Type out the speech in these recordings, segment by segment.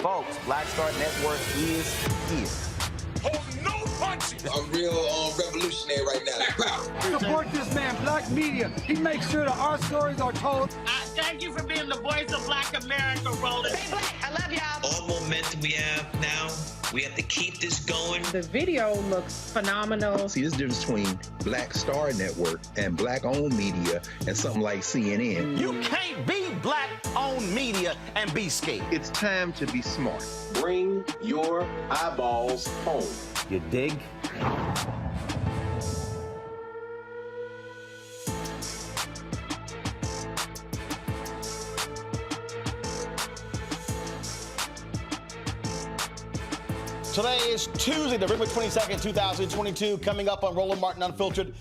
Folks, Black Star Network is here. Hold no punches! I'm real revolutionary right now. Black power. Support this man, Black Media. He makes sure that our stories are told. Thank you for being the voice of Black America, Roland. Stay black. I love y'all. All momentum we have now, we have to keep this going. The video looks phenomenal. See, this difference between Black Star Network and black-owned media and something like CNN. You can't be black-owned media and be scared. It's time to be smart. Bring your eyeballs home. You dig? Today is Tuesday, November 22nd, 2022. Coming up on Roland Martin Unfiltered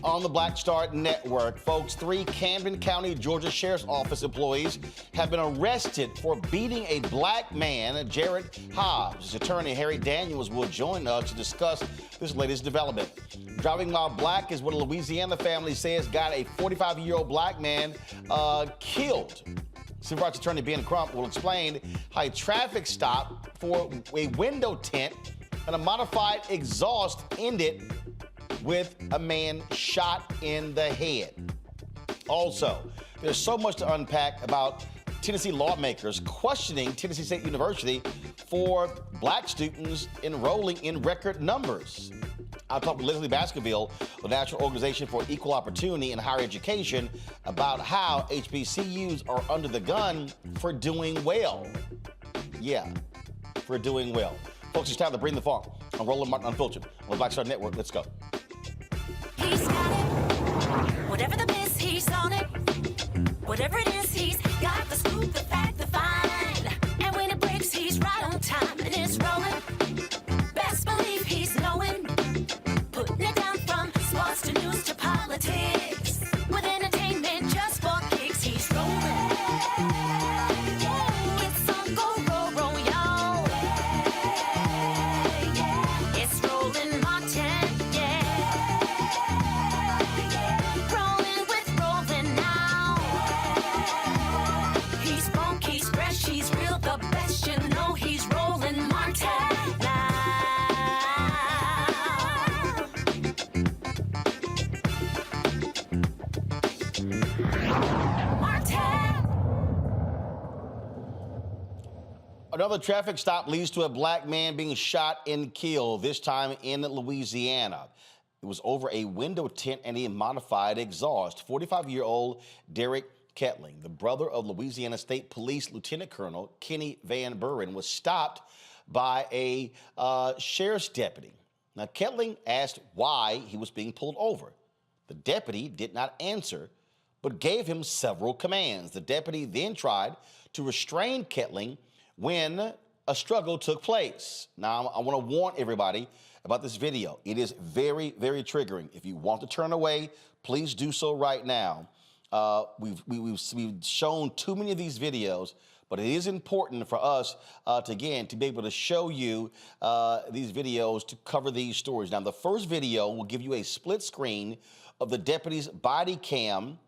on the Black Star Network. Folks, 3 Camden County, Georgia Sheriff's Office employees have been arrested for beating a black man, Jarrett Hobbs. His attorney, Harry Daniels, will join us to discuss this latest development. Driving while black is what a Louisiana family says got a 45-year-old black man killed. Civil rights attorney Ben Crump will explain how a traffic stop for a window tint and a modified exhaust ended with a man shot in the head. Also, there's so much to unpack about Tennessee lawmakers questioning Tennessee State University for black students enrolling in record numbers. I'll talk with Lezli Baskerville, the National Organization for Equal Opportunity in Higher Education, about how HBCUs are under the gun for doing well. Yeah, for doing well. Folks, it's time to bring the funk on Roland Martin Unfiltered on the Black Star Network. Let's go. He's got it. Whatever the miss, he's on it. Whatever it is, he's got the scoop, the fact, the find. And when it breaks, he's right on time and it's rolling. Best believe he's knowing. Putting it down from sports to news to politics. With entertainment just for kicks, he's rolling. It's on go, roll, y'all. It's Roland Martin, yeah. Rolling with Roland now. He's funk, he's fresh, he's real, the best, you know he's Roland Martin now. Another traffic stop leads to a black man being shot and killed, this time in Louisiana. It was over a window tint and a modified exhaust. 45-year-old Derrick Kettling, the brother of Louisiana State Police Lieutenant Colonel Kenny Van Buren, was stopped by a sheriff's deputy. Now, Kettling asked why he was being pulled over. The deputy did not answer, but gave him several commands. The deputy then tried to restrain Kettling when a struggle took place. Now, I want to warn everybody about this video. It is very, very triggering. If you want to turn away, please do so right now. We've shown too many of these videos, but it is important for us to be able to show you these videos to cover these stories. Now, the first video will give you a split screen of the deputy's body cam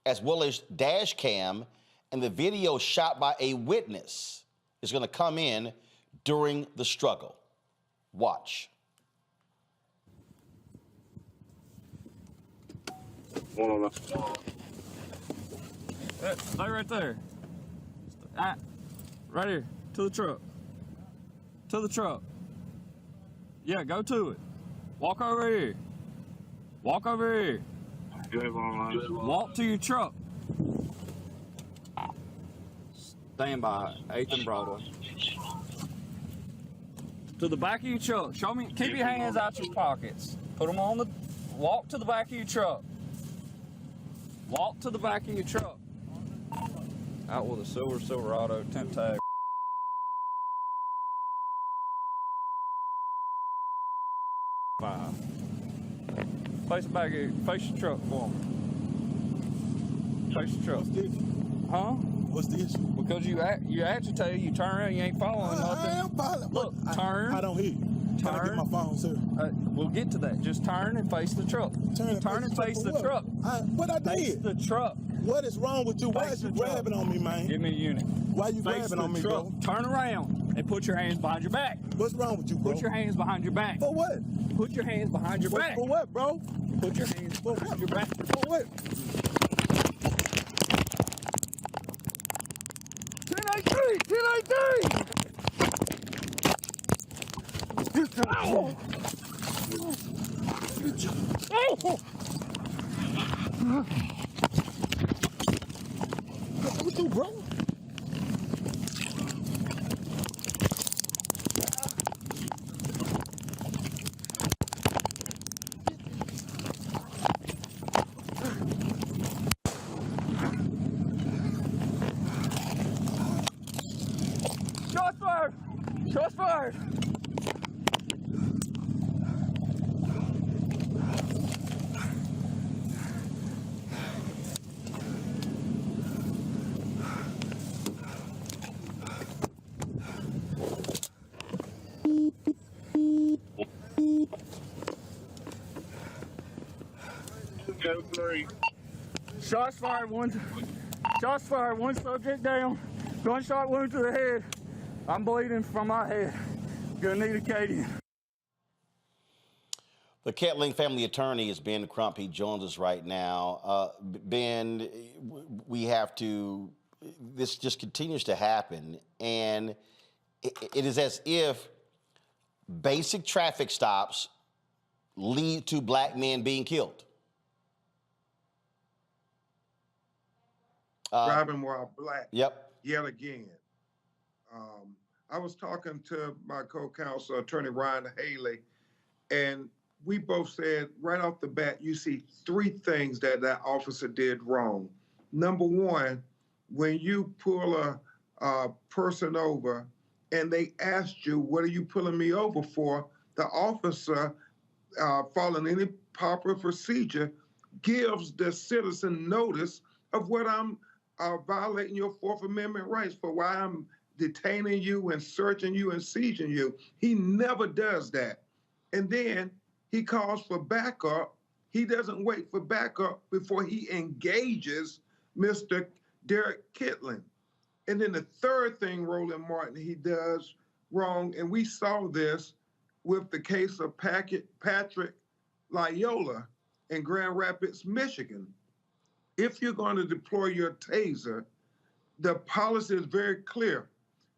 as well as dash cam, and the video shot by a witness is going to come in during the struggle. Watch. Stay right there. Right here. To the truck. To the truck. Yeah, go to it. Walk over here. Walk over here. Walk to your truck. Stand by 8th and Broadway. To the back of your truck. Show me. Keep your hands out your pockets. Put them on the. Walk to the back of your truck. Walk to the back of your truck. Out with a Silverado temp tag. Face the back of your, face your truck for me. Face the truck. Huh? What's the issue? Because you agitated, you turn around, you ain't following nothing. I am following. Look, turn. I don't hear you. Can I get my phone, sir? We'll get to that. Just turn and face the truck. Turn and face the truck. What I did? Face the truck. What is wrong with you? Why is you grabbing on me, man? Give me a unit. Why you grabbing on me, bro? Turn around and put your hands behind your back. What's wrong with you, bro? Put your hands behind your back. For what? Put your hands behind your back. For what, bro? Put your hands behind your back. For what? 10-8-3! Ow! What you, bro? Shots fired! Shots fired! Code 3. Shots fired, one subject down, gunshot wound to the head. I'm bleeding from my head. Gonna need a Acadian. The Kettling family attorney is Ben Crump. He joins us right now. Ben, this just continues to happen, and it is as if basic traffic stops lead to black men being killed. Driving while black. Yep. Yet again. I was talking to my co-counsel, Attorney Ryan Haley, and we both said right off the bat, you see three things that officer did wrong. Number one, when you pull a person over and they asked you, what are you pulling me over for? The officer, following any proper procedure, gives the citizen notice of what I'm violating your Fourth Amendment rights for, why I'm detaining you and searching you and seizing you. He never does that. And then he calls for backup. He doesn't wait for backup before he engages Mr. Derrick Kettling. And then the third thing Roland Martin he does wrong, and we saw this with the case of Patrick Loyola in Grand Rapids, Michigan. If you're going to deploy your taser, the policy is very clear.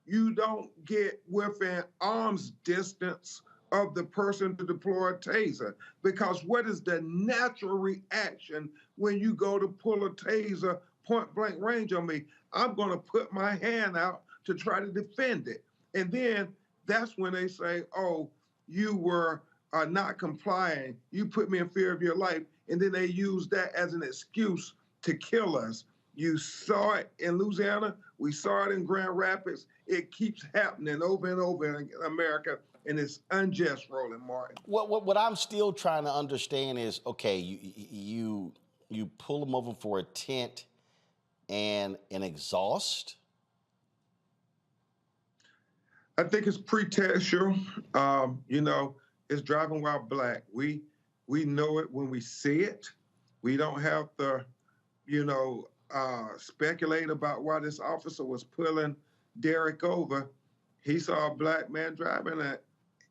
You don't get within arm's distance of the person to deploy a taser, because what is the natural reaction when you go to pull a taser point blank range on me? I'm going to put my hand out to try to defend it. And then that's when they say, oh, you were not complying. You put me in fear of your life. And then they use that as an excuse to kill us. You saw it in Louisiana. We saw it in Grand Rapids. It keeps happening over and over in America, and it's unjust, Roland Martin. What I'm still trying to understand is, okay, you pull them over for a tint and an exhaust? I think it's pretextual. It's driving while black. We know it when we see it. We don't have to, speculate about why this officer was pulling Derrick over. He saw a black man driving it.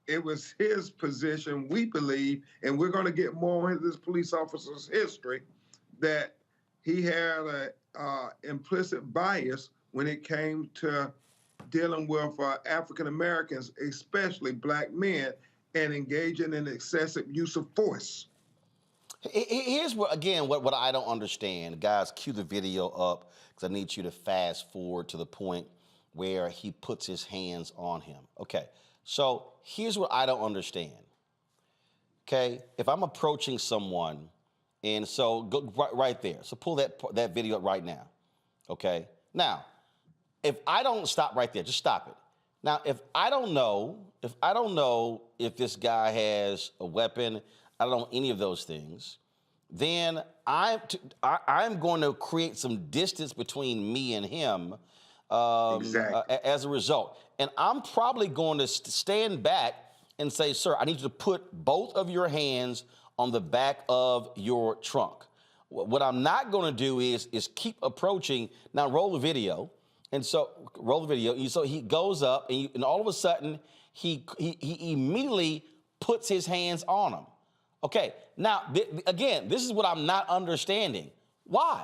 It was his position, we believe, and we're going to get more into this police officer's history, that he had an implicit bias when it came to dealing with African Americans, especially black men, and engaging in excessive use of force. Here's what I don't understand. Guys, cue the video up, because I need you to fast forward to the point where he puts his hands on him. Okay, so here's what I don't understand. Okay, if I'm approaching someone, and so go right there. So pull that video up right now. Okay, now, if I don't stop right there, just stop it. Now, if I don't know if this guy has a weapon, I don't know any of those things, then I'm going to create some distance between me and him as a result. And I'm probably going to stand back and say, sir, I need you to put both of your hands on the back of your trunk. What I'm not going to do is keep approaching. Now, roll the video. And so, roll the video. So he goes up, and all of a sudden, he immediately puts his hands on him. Okay, now, again, this is what I'm not understanding. Why?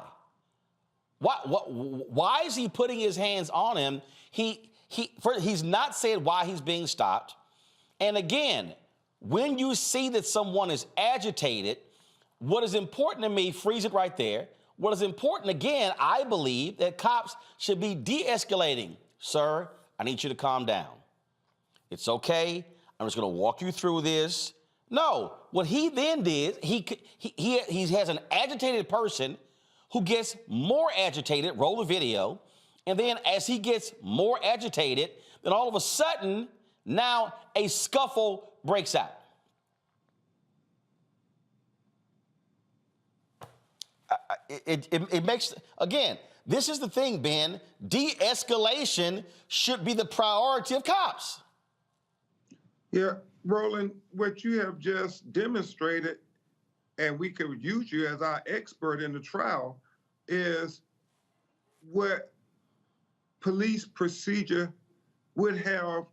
Why is he putting his hands on him? He's not saying why he's being stopped. And again, when you see that someone is agitated, what is important to me, freeze it right there. What is important, again, I believe that cops should be de-escalating. Sir, I need you to calm down. It's okay. I'm just going to walk you through this. No, what he then did, he has an agitated person who gets more agitated, roll the video, and then as he gets more agitated, then all of a sudden, now a scuffle breaks out. It makes, again, this is the thing, Ben, de-escalation should be the priority of cops. Yeah, Roland, what you have just demonstrated and we could use you as our expert in the trial, is what police procedure would have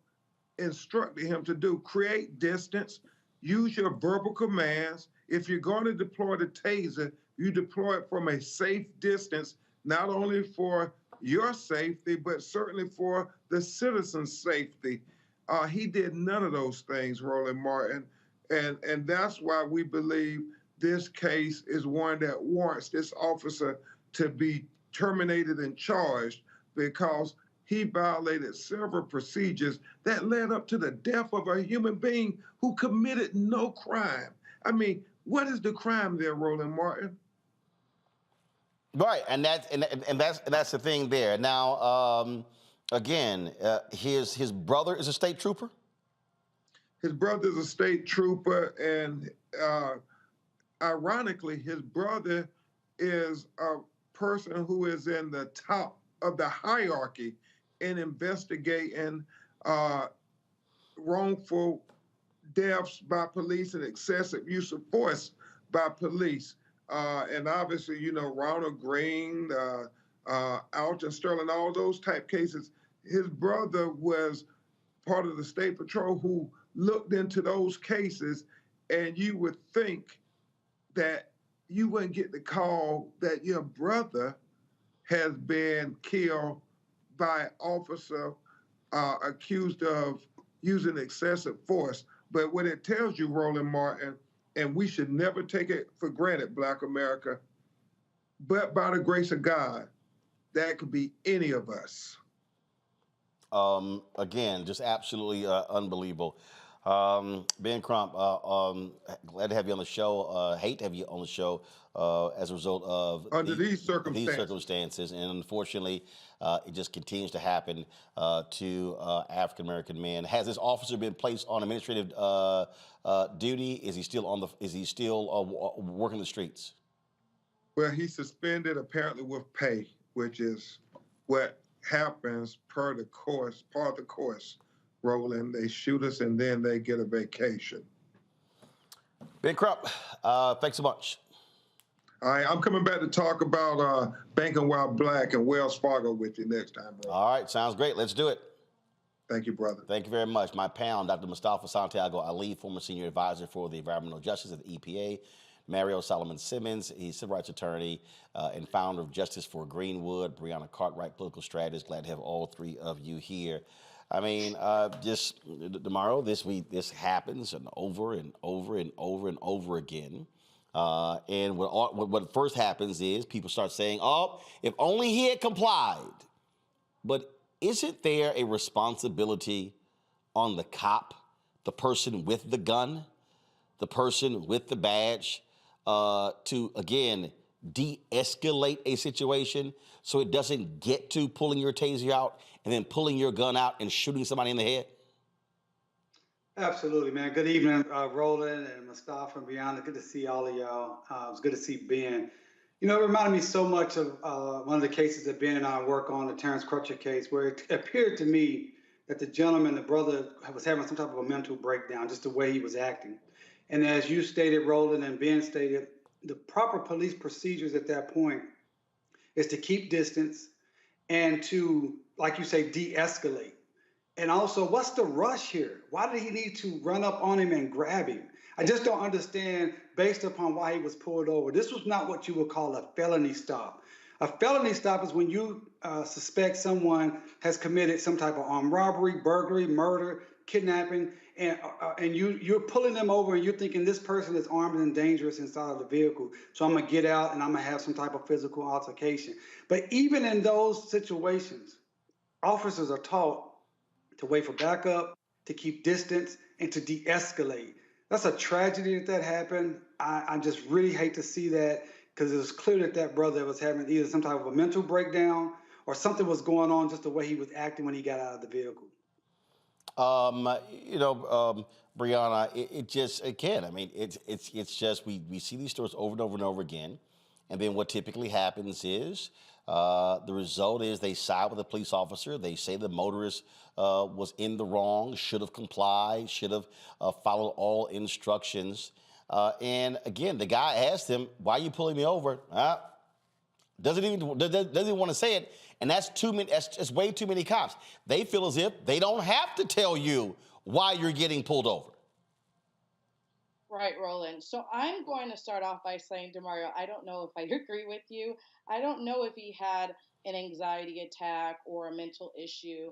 instructed him to do. Create distance, use your verbal commands. If you're going to deploy the taser, you deploy it from a safe distance, not only for your safety, but certainly for the citizen's safety. He did none of those things, Roland Martin, and that's why we believe this case is one that warrants this officer to be terminated and charged, because he violated several procedures that led up to the death of a human being who committed no crime. I mean, what is the crime there, Roland Martin? Right, and that's the thing there. Now, again, his brother is a state trooper. His brother is a state trooper, and ironically, his brother is a person who is in the top of the hierarchy in investigating wrongful deaths by police and excessive use of force by police. And obviously, you know, Ronald Green, Alton Sterling, all those type cases, his brother was part of the State Patrol who looked into those cases, and you would think that you wouldn't get the call that your brother has been killed by an officer accused of using excessive force. But what it tells you, Roland Martin, and we should never take it for granted, Black America, but by the grace of God, that could be any of us. Again, just absolutely unbelievable. Ben Crump, glad to have you on the show. Hate to have you on the show as a result of these circumstances. And unfortunately, it just continues to happen to African American men. Has this officer been placed on administrative duty? Is he still working the streets? Well, he's suspended apparently with pay, which is what happens part of the course. Roland, they shoot us and then they get a vacation. Ben Crump, thanks so much. All right, I'm coming back to talk about Banking While Black and Wells Fargo with you next time, bro. All right, sounds great. Let's do it. Thank you, brother. Thank you very much. My pal, Dr. Mustafa Santiago Ali, former senior advisor for the Environmental Justice at the EPA. Mario Solomon Simmons, he's a civil rights attorney and founder of Justice for Greenwood. Brianna Cartwright, political strategist. Glad to have all three of you here. I mean, just tomorrow, this week, this happens and over and over and over and over again. And what first happens is people start saying, oh, if only he had complied. But isn't there a responsibility on the cop, the person with the gun, the person with the badge, to, again, de-escalate a situation so it doesn't get to pulling your taser out and then pulling your gun out and shooting somebody in the head? Absolutely, man. Good evening, Roland and Mustafa and Brianna. Good to see all of y'all. It was good to see Ben. You know, it reminded me so much of one of the cases that Ben and I work on, the Terrence Crutcher case, where it appeared to me that the gentleman, the brother, was having some type of a mental breakdown, just the way he was acting. And as you stated, Roland, and Ben stated, the proper police procedures at that point is to keep distance and to, like you say, de-escalate. And also, what's the rush here? Why did he need to run up on him and grab him? I just don't understand, based upon why he was pulled over. This was not what you would call a felony stop. A felony stop is when you suspect someone has committed some type of armed robbery, burglary, murder, kidnapping, and you're pulling them over and you're thinking this person is armed and dangerous inside of the vehicle. So I'm gonna get out and I'm gonna have some type of physical altercation. But even in those situations, officers are taught to wait for backup, to keep distance, and to de-escalate. That's a tragedy that happened. I just really hate to see that, because it was clear that that brother was having either some type of a mental breakdown or something was going on, just the way he was acting when he got out of the vehicle. Brianna, it just, again, I mean, it's just, we see these stories over and over and over again. And then what typically happens is the result is they side with the police officer. They say the motorist was in the wrong, should have complied, should have followed all instructions. And again, the guy asked him, "Why are you pulling me over?" Doesn't even want to say it, and that's too many. That's way too many cops. They feel as if they don't have to tell you why you're getting pulled over. Right, Roland. So I'm going to start off by saying, DeMario, I don't know if I agree with you. I don't know if he had an anxiety attack or a mental issue.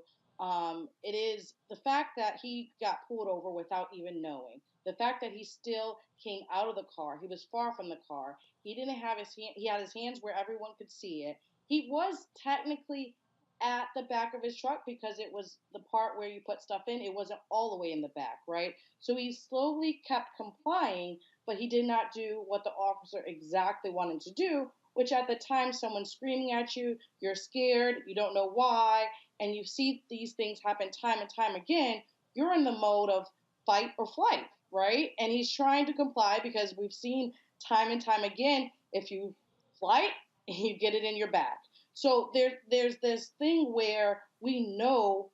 It is the fact that he got pulled over without even knowing. The fact that he still came out of the car. He was far from the car. He didn't have his hand. He had his hands where everyone could see it. He was technically at the back of his truck because it was the part where you put stuff in. It wasn't all the way in the back, right? So he slowly kept complying, but he did not do what the officer exactly wanted to do, which at the time someone's screaming at you, you're scared, you don't know why, and you see these things happen time and time again, you're in the mode of fight or flight, right? And he's trying to comply because we've seen time and time again, if you flight, you get it in your back. So there's this thing where we know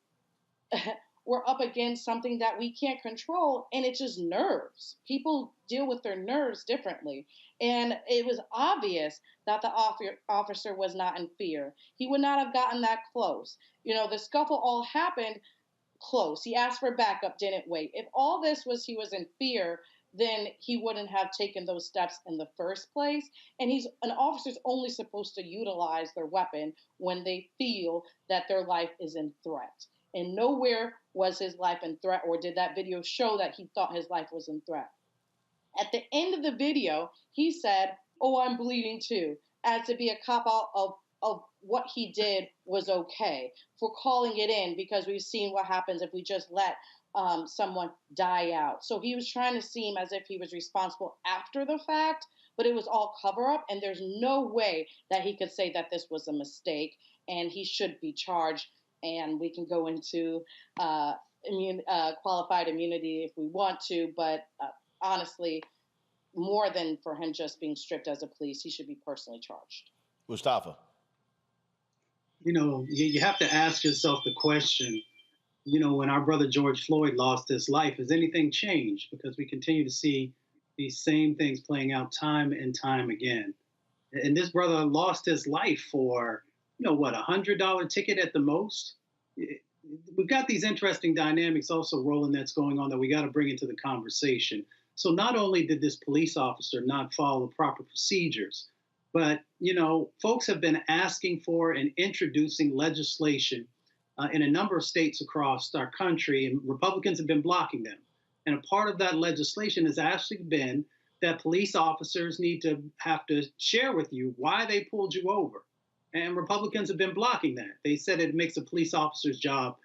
we're up against something that we can't control, and it's just nerves. People deal with their nerves differently. And it was obvious that the officer was not in fear. He would not have gotten that close. You know, the scuffle all happened close. He asked for backup, didn't wait. If all this was he was in fear, then he wouldn't have taken those steps in the first place. And an officer's only supposed to utilize their weapon when they feel that their life is in threat. And nowhere was his life in threat, or did that video show that he thought his life was in threat. At the end of the video, he said, "Oh, I'm bleeding too," as to be a cop-out of what he did was okay, for calling it in, because we've seen what happens if we just let someone die out. So he was trying to seem as if he was responsible after the fact, but it was all cover-up, and there's no way that he could say that this was a mistake, and he should be charged. And we can go into qualified immunity if we want to, but honestly, more than for him just being stripped as a police, he should be personally charged. Mustafa. You know, you have to ask yourself the question, you know, when our brother George Floyd lost his life, has anything changed? Because we continue to see these same things playing out time and time again. And this brother lost his life for, you know, what, $100 ticket at the most? We've got these interesting dynamics also, Roland, that's going on that we got to bring into the conversation. So not only did this police officer not follow proper procedures, but, you know, folks have been asking for and introducing legislation in a number of states across our country, and Republicans have been blocking them. And a part of that legislation has actually been that police officers need to have to share with you why they pulled you over. And Republicans have been blocking that. They said it makes a police officer's job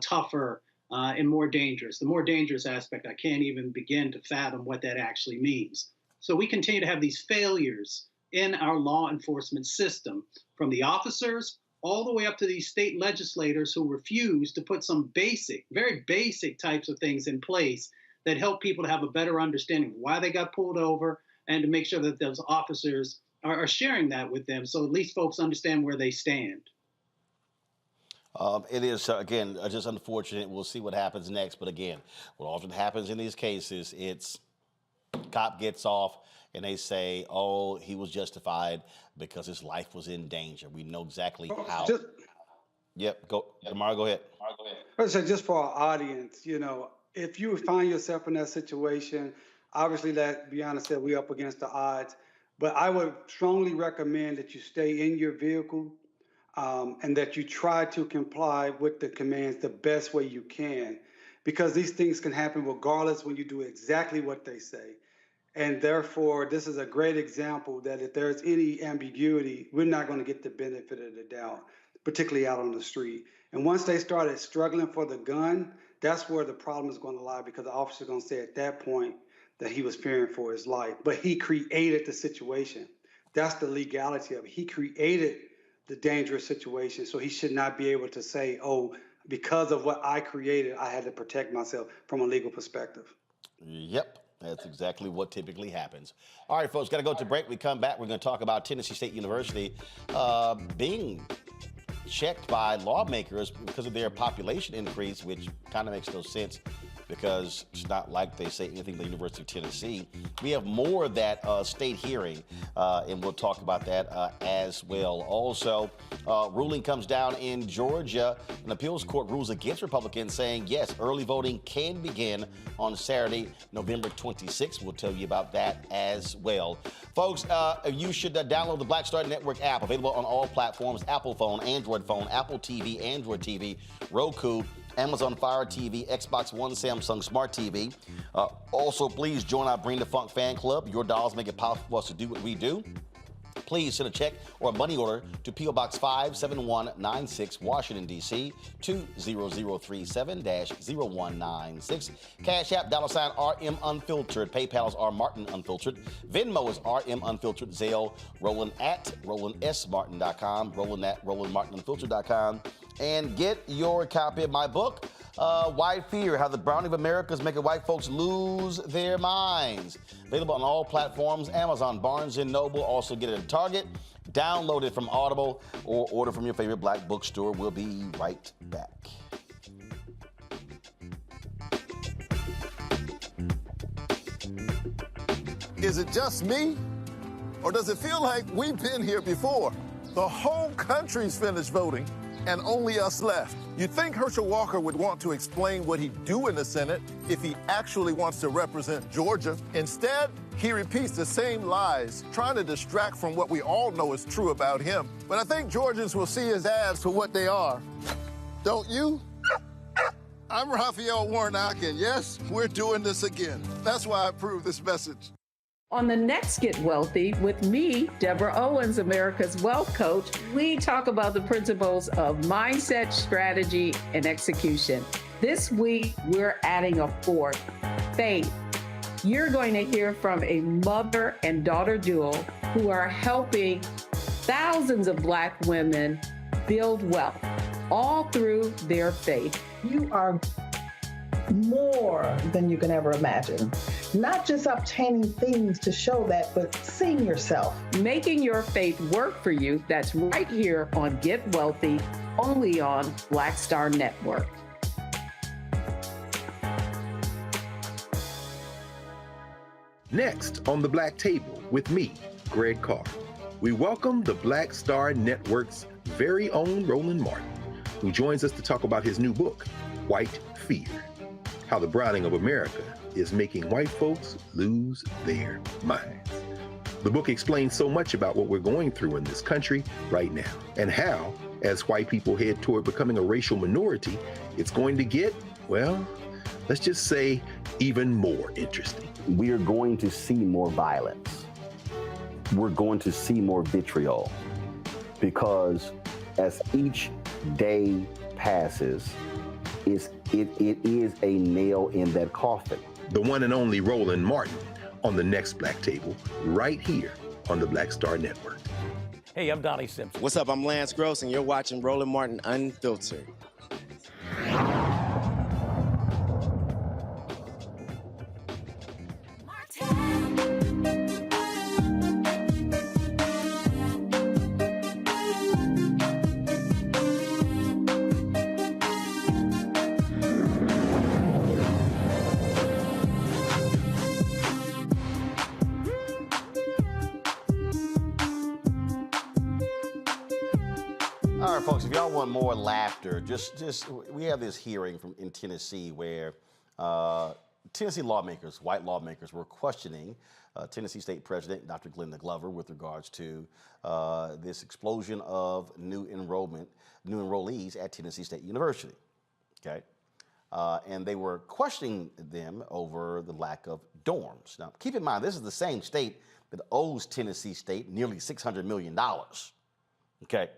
tougher and more dangerous. The more dangerous aspect, I can't even begin to fathom what that actually means. So we continue to have these failures in our law enforcement system, from the officers all the way up to these state legislators who refuse to put some basic, very basic types of things in place that help people to have a better understanding of why they got pulled over, and to make sure that those officers are sharing that with them, so at least folks understand where they stand. It is, again, just unfortunate. We'll see what happens next. But again, what often happens in these cases, it's cop gets off and they say, oh, he was justified because his life was in danger. We know exactly how. Yep, Tamara, go ahead. I would say, just for our audience, you know, if you find yourself in that situation, obviously, that Brianna said, we up against the odds. But I would strongly recommend that you stay in your vehicle and that you try to comply with the commands the best way you can, because these things can happen regardless when you do exactly what they say. And therefore, this is a great example that if there's any ambiguity, we're not going to get the benefit of the doubt, particularly out on the street. And once they started struggling for the gun, that's where the problem is going to lie, because the officer's going to say at that point that he was fearing for his life. But he created the situation. That's the legality of it. He created the dangerous situation, so he should not be able to say, oh, because of what I created, I had to protect myself from a legal perspective. Yep, that's exactly what typically happens. All right, folks, got to go to break. We come back, we're going to talk about Tennessee State University being checked by lawmakers because of their population increase, which kind of makes no sense because it's not like they say anything at the University of Tennessee. We have more of that state hearing, and we'll talk about that as well. Also, ruling comes down in Georgia. An appeals court rules against Republicans, saying, yes, early voting can begin on Saturday, November 26th. We'll tell you about that as well. Folks, you should download the Black Star Network app, available on all platforms: Apple phone, Android phone, Apple TV, Android TV, Roku, Amazon Fire TV, Xbox One, Samsung Smart TV. Also, please join our Bring the Funk fan club. Your dollars make it possible for us to do what we do. Please send a check or a money order to P.O. Box 57196, Washington, D.C., 20037-0196. Cash App, $RM Unfiltered. PayPal is R Martin Unfiltered. Venmo is RM Unfiltered. Zelle, Roland at RolandSMartin.com. Roland at RolandMartinUnfiltered.com. And get your copy of my book, White Fear, How the Browning of America is Making White Folks Lose Their Minds. Available on all platforms: Amazon, Barnes & Noble. Also get it at Target. Download it from Audible or order from your favorite black bookstore. We'll be right back. Is it just me? Or does it feel like we've been here before? The whole country's finished voting, and only us left. You'd think Herschel Walker would want to explain what he'd do in the Senate if he actually wants to represent Georgia. Instead, he repeats the same lies, trying to distract from what we all know is true about him. But I think Georgians will see his ads for what they are. Don't you? I'm Raphael Warnock, and yes, we're doing this again. That's why I approve this message. On the next Get Wealthy with me, Deborah Owens, America's Wealth Coach, we talk about the principles of mindset, strategy, and execution. This week, we're adding a fourth: faith. You're going to hear from a mother and daughter duo who are helping thousands of Black women build wealth, all through their faith. You are more than you can ever imagine. Not just obtaining things to show that, but seeing yourself. Making your faith work for you. That's right here on Get Wealthy, only on Black Star Network. Next on the Black Table with me, Greg Carr, we welcome the Black Star Network's very own Roland Martin, who joins us to talk about his new book, White Fear: How the Browning of America is Making White Folks Lose Their Minds. The book explains so much about what we're going through in this country right now, and how, as white people head toward becoming a racial minority, it's going to get, well, let's just say, even more interesting. We are going to see more violence. We're going to see more vitriol, because as each day passes, it is a nail in that coffin. The one and only Roland Martin on the next Black Table, right here on the Black Star Network. Hey, I'm Donnie Simpson. What's up? I'm Lance Gross, and you're watching Roland Martin Unfiltered. All right, folks, if y'all want more laughter, we have this hearing in Tennessee where Tennessee lawmakers, white lawmakers, were questioning Tennessee State President Dr. Glenda Glover with regards to this explosion of new enrollees at Tennessee State University. Okay, and they were questioning them over the lack of dorms. Now, keep in mind, this is the same state that owes Tennessee State nearly $600 million. Okay.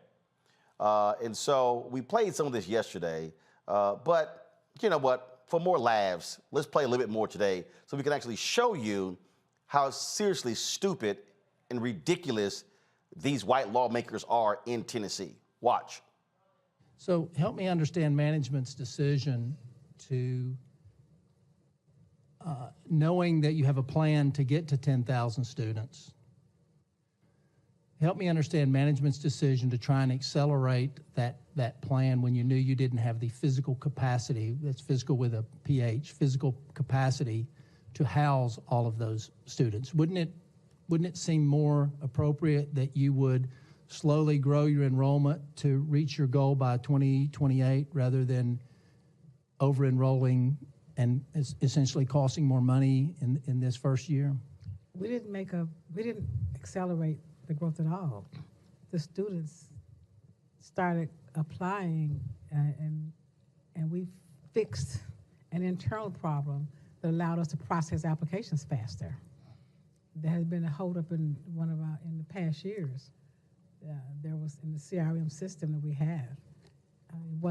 And so we played some of this yesterday, but you know what? For more laughs, let's play a little bit more today so we can actually show you how seriously stupid and ridiculous these white lawmakers are in Tennessee. Watch. So help me understand management's decision to, knowing that you have a plan to get to 10,000 students. Help me understand management's decision to try and accelerate that that plan when you knew you didn't have the physical capacity, that's physical with a PH, physical capacity to house all of those students? Wouldn't it seem more appropriate that you would slowly grow your enrollment to reach your goal by 2028 rather than over-enrolling and essentially costing more money in this first year? We didn't accelerate the growth at all. The students started applying and we fixed an internal problem that allowed us to process applications faster. There has been a holdup in in the past years. There was in the CRM system that we have.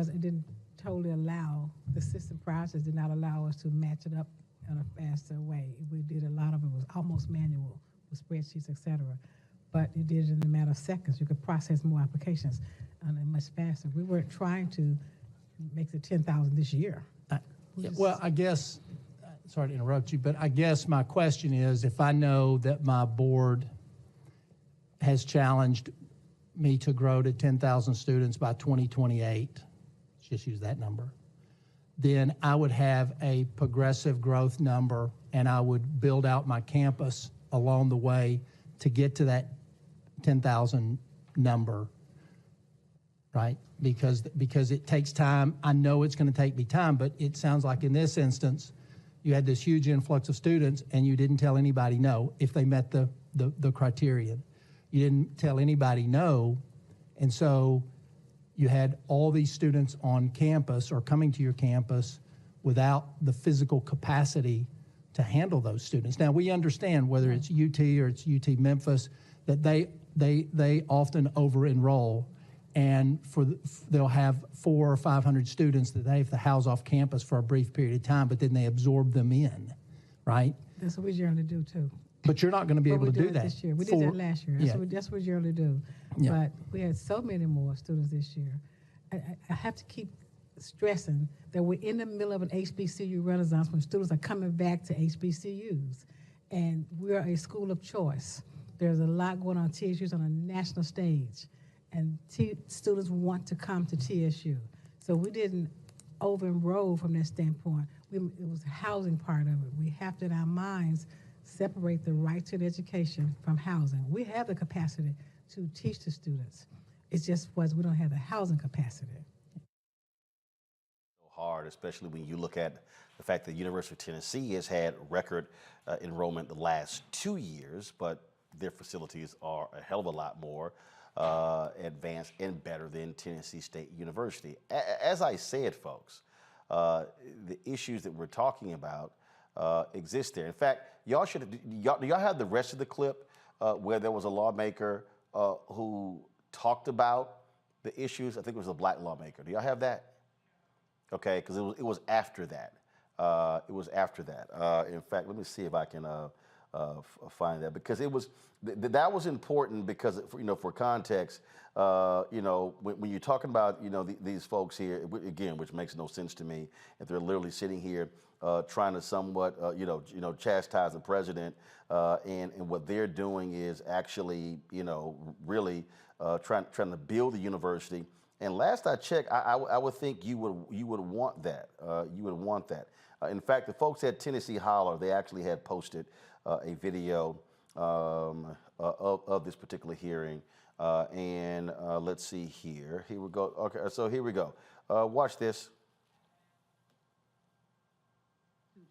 It didn't totally allow, the system process did not allow us to match it up in a faster way. We did a lot of it was almost manual with spreadsheets, et cetera. But it did it in a matter of seconds. You could process more applications much faster. We weren't trying to make the 10,000 this year. Well, I guess, sorry to interrupt you, but I guess my question is, if I know that my board has challenged me to grow to 10,000 students by 2028, let's just use that number, then I would have a progressive growth number and I would build out my campus along the way to get to that 10,000 number, right? Because it takes time. I know it's going to take me time, but it sounds like in this instance, you had this huge influx of students and you didn't tell anybody no if they met the criterion. You didn't tell anybody no, and so you had all these students on campus or coming to your campus without the physical capacity to handle those students. Now, we understand whether it's UT or it's UT Memphis that they often over-enroll, and they'll have 400 or 500 students that they have to house off campus for a brief period of time, but then they absorb them in, right? That's what we generally do too. But you're not going to be able to do that this year. We did that last year. That's what we generally do. Yeah. But we had so many more students this year. I have to keep stressing that we're in the middle of an HBCU renaissance when students are coming back to HBCUs. And we're a school of choice. There's a lot going on TSU's on a national stage. And students want to come to TSU. So we didn't over-enroll from that standpoint. It was the housing part of it. We have to, in our minds, separate the right to an education from housing. We have the capacity to teach the students. It's just we don't have the housing capacity. Hard, especially when you look at the fact that the University of Tennessee has had record enrollment the last 2 years, but their facilities are a hell of a lot more advanced and better than Tennessee State University. As I said, folks, the issues that we're talking about exist there. In fact, do y'all have the rest of the clip where there was a lawmaker who talked about the issues? I think it was a black lawmaker. Do y'all have that? Okay, because it was after that. It was after that. In fact, let me see if I can find that, because it was that was important because for context, when you're talking about these folks here again, which makes no sense to me, if they're literally sitting here trying to somewhat chastise the president, and what they're doing is actually really trying to build the university. And last I checked, I would think you would want that. You would want that. In fact, the folks at Tennessee Holler, they actually had posted a video of this particular hearing. And let's see here. Here we go. Okay, so here we go. Watch this.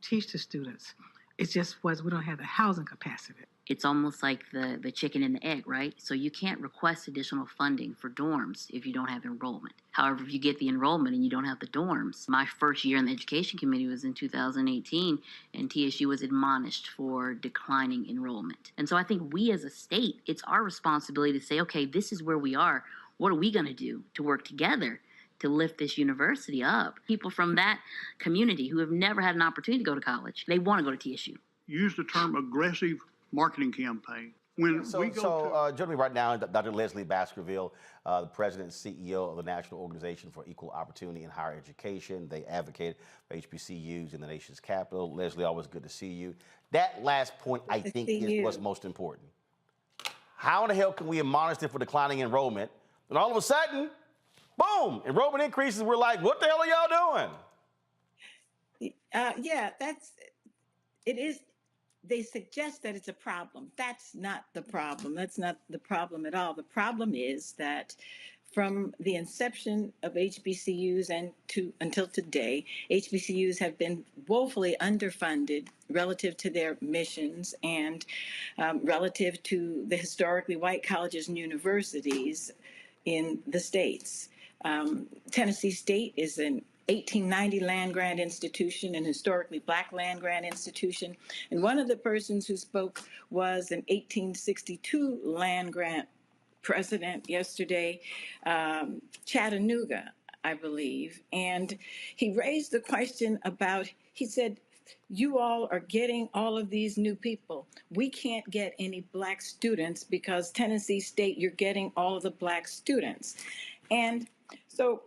Teach the students. It's just we don't have the housing capacity. It's almost like the chicken and the egg, right? So you can't request additional funding for dorms if you don't have enrollment. However, if you get the enrollment and you don't have the dorms, my first year in the education committee was in 2018, and TSU was admonished for declining enrollment. And so I think we as a state, it's our responsibility to say, okay, this is where we are. What are we going to do to work together to lift this university up? People from that community who have never had an opportunity to go to college, they want to go to TSU. Use the term aggressive marketing campaign. Joining me right now, Dr. Lezli Baskerville, the president and CEO of the National Organization for Equal Opportunity in Higher Education. They advocate for HBCUs in the nation's capital. Lezli, always good to see you. That last point, I think, is what's most important. How in the hell can we admonish them for declining enrollment, and all of a sudden, Boom, enrollment increases. We're like, what the hell are y'all doing? Yeah, it is. They suggest that it's a problem. That's not the problem. That's not the problem at all. The problem is that from the inception of HBCUs and until today, HBCUs have been woefully underfunded relative to their missions and relative to the historically white colleges and universities in the states. Tennessee State is an 1890 land grant institution, an historically black land grant institution. And one of the persons who spoke was an 1862 land grant president yesterday, Chattanooga, I believe. And he raised the question about, he said, you all are getting all of these new people. We can't get any black students because Tennessee State, you're getting all of the black students. And so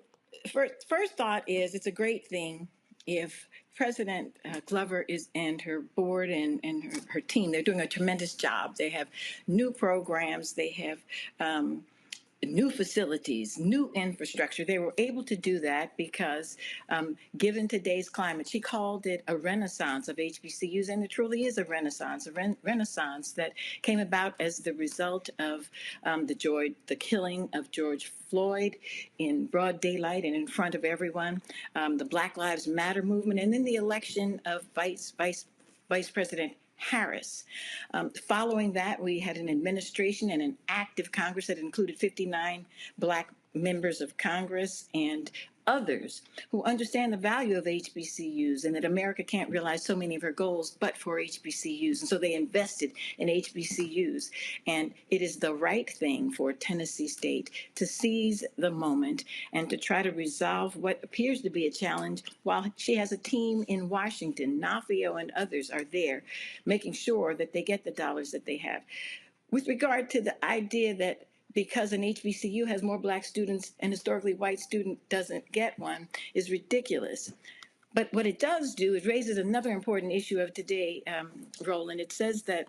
first thought is it's a great thing if President Glover and her board and her team, they're doing a tremendous job. They have new programs, they have new facilities, new infrastructure. They were able to do that because, given today's climate, she called it a renaissance of HBCUs, and it truly is a renaissance that came about as the result of the killing of George Floyd in broad daylight and in front of everyone, the Black Lives Matter movement, and then the election of Vice President Harris. Following that, we had an administration and an active Congress that included 59 black members of Congress and others who understand the value of HBCUs and that America can't realize so many of her goals but for HBCUs. And so they invested in HBCUs. And it is the right thing for Tennessee State to seize the moment and to try to resolve what appears to be a challenge while she has a team in Washington. Nafio and others are there making sure that they get the dollars that they have. With regard to the idea that because an HBCU has more black students, an historically white student doesn't get one, is ridiculous. But what it does do, it raises another important issue of today, Roland. It says that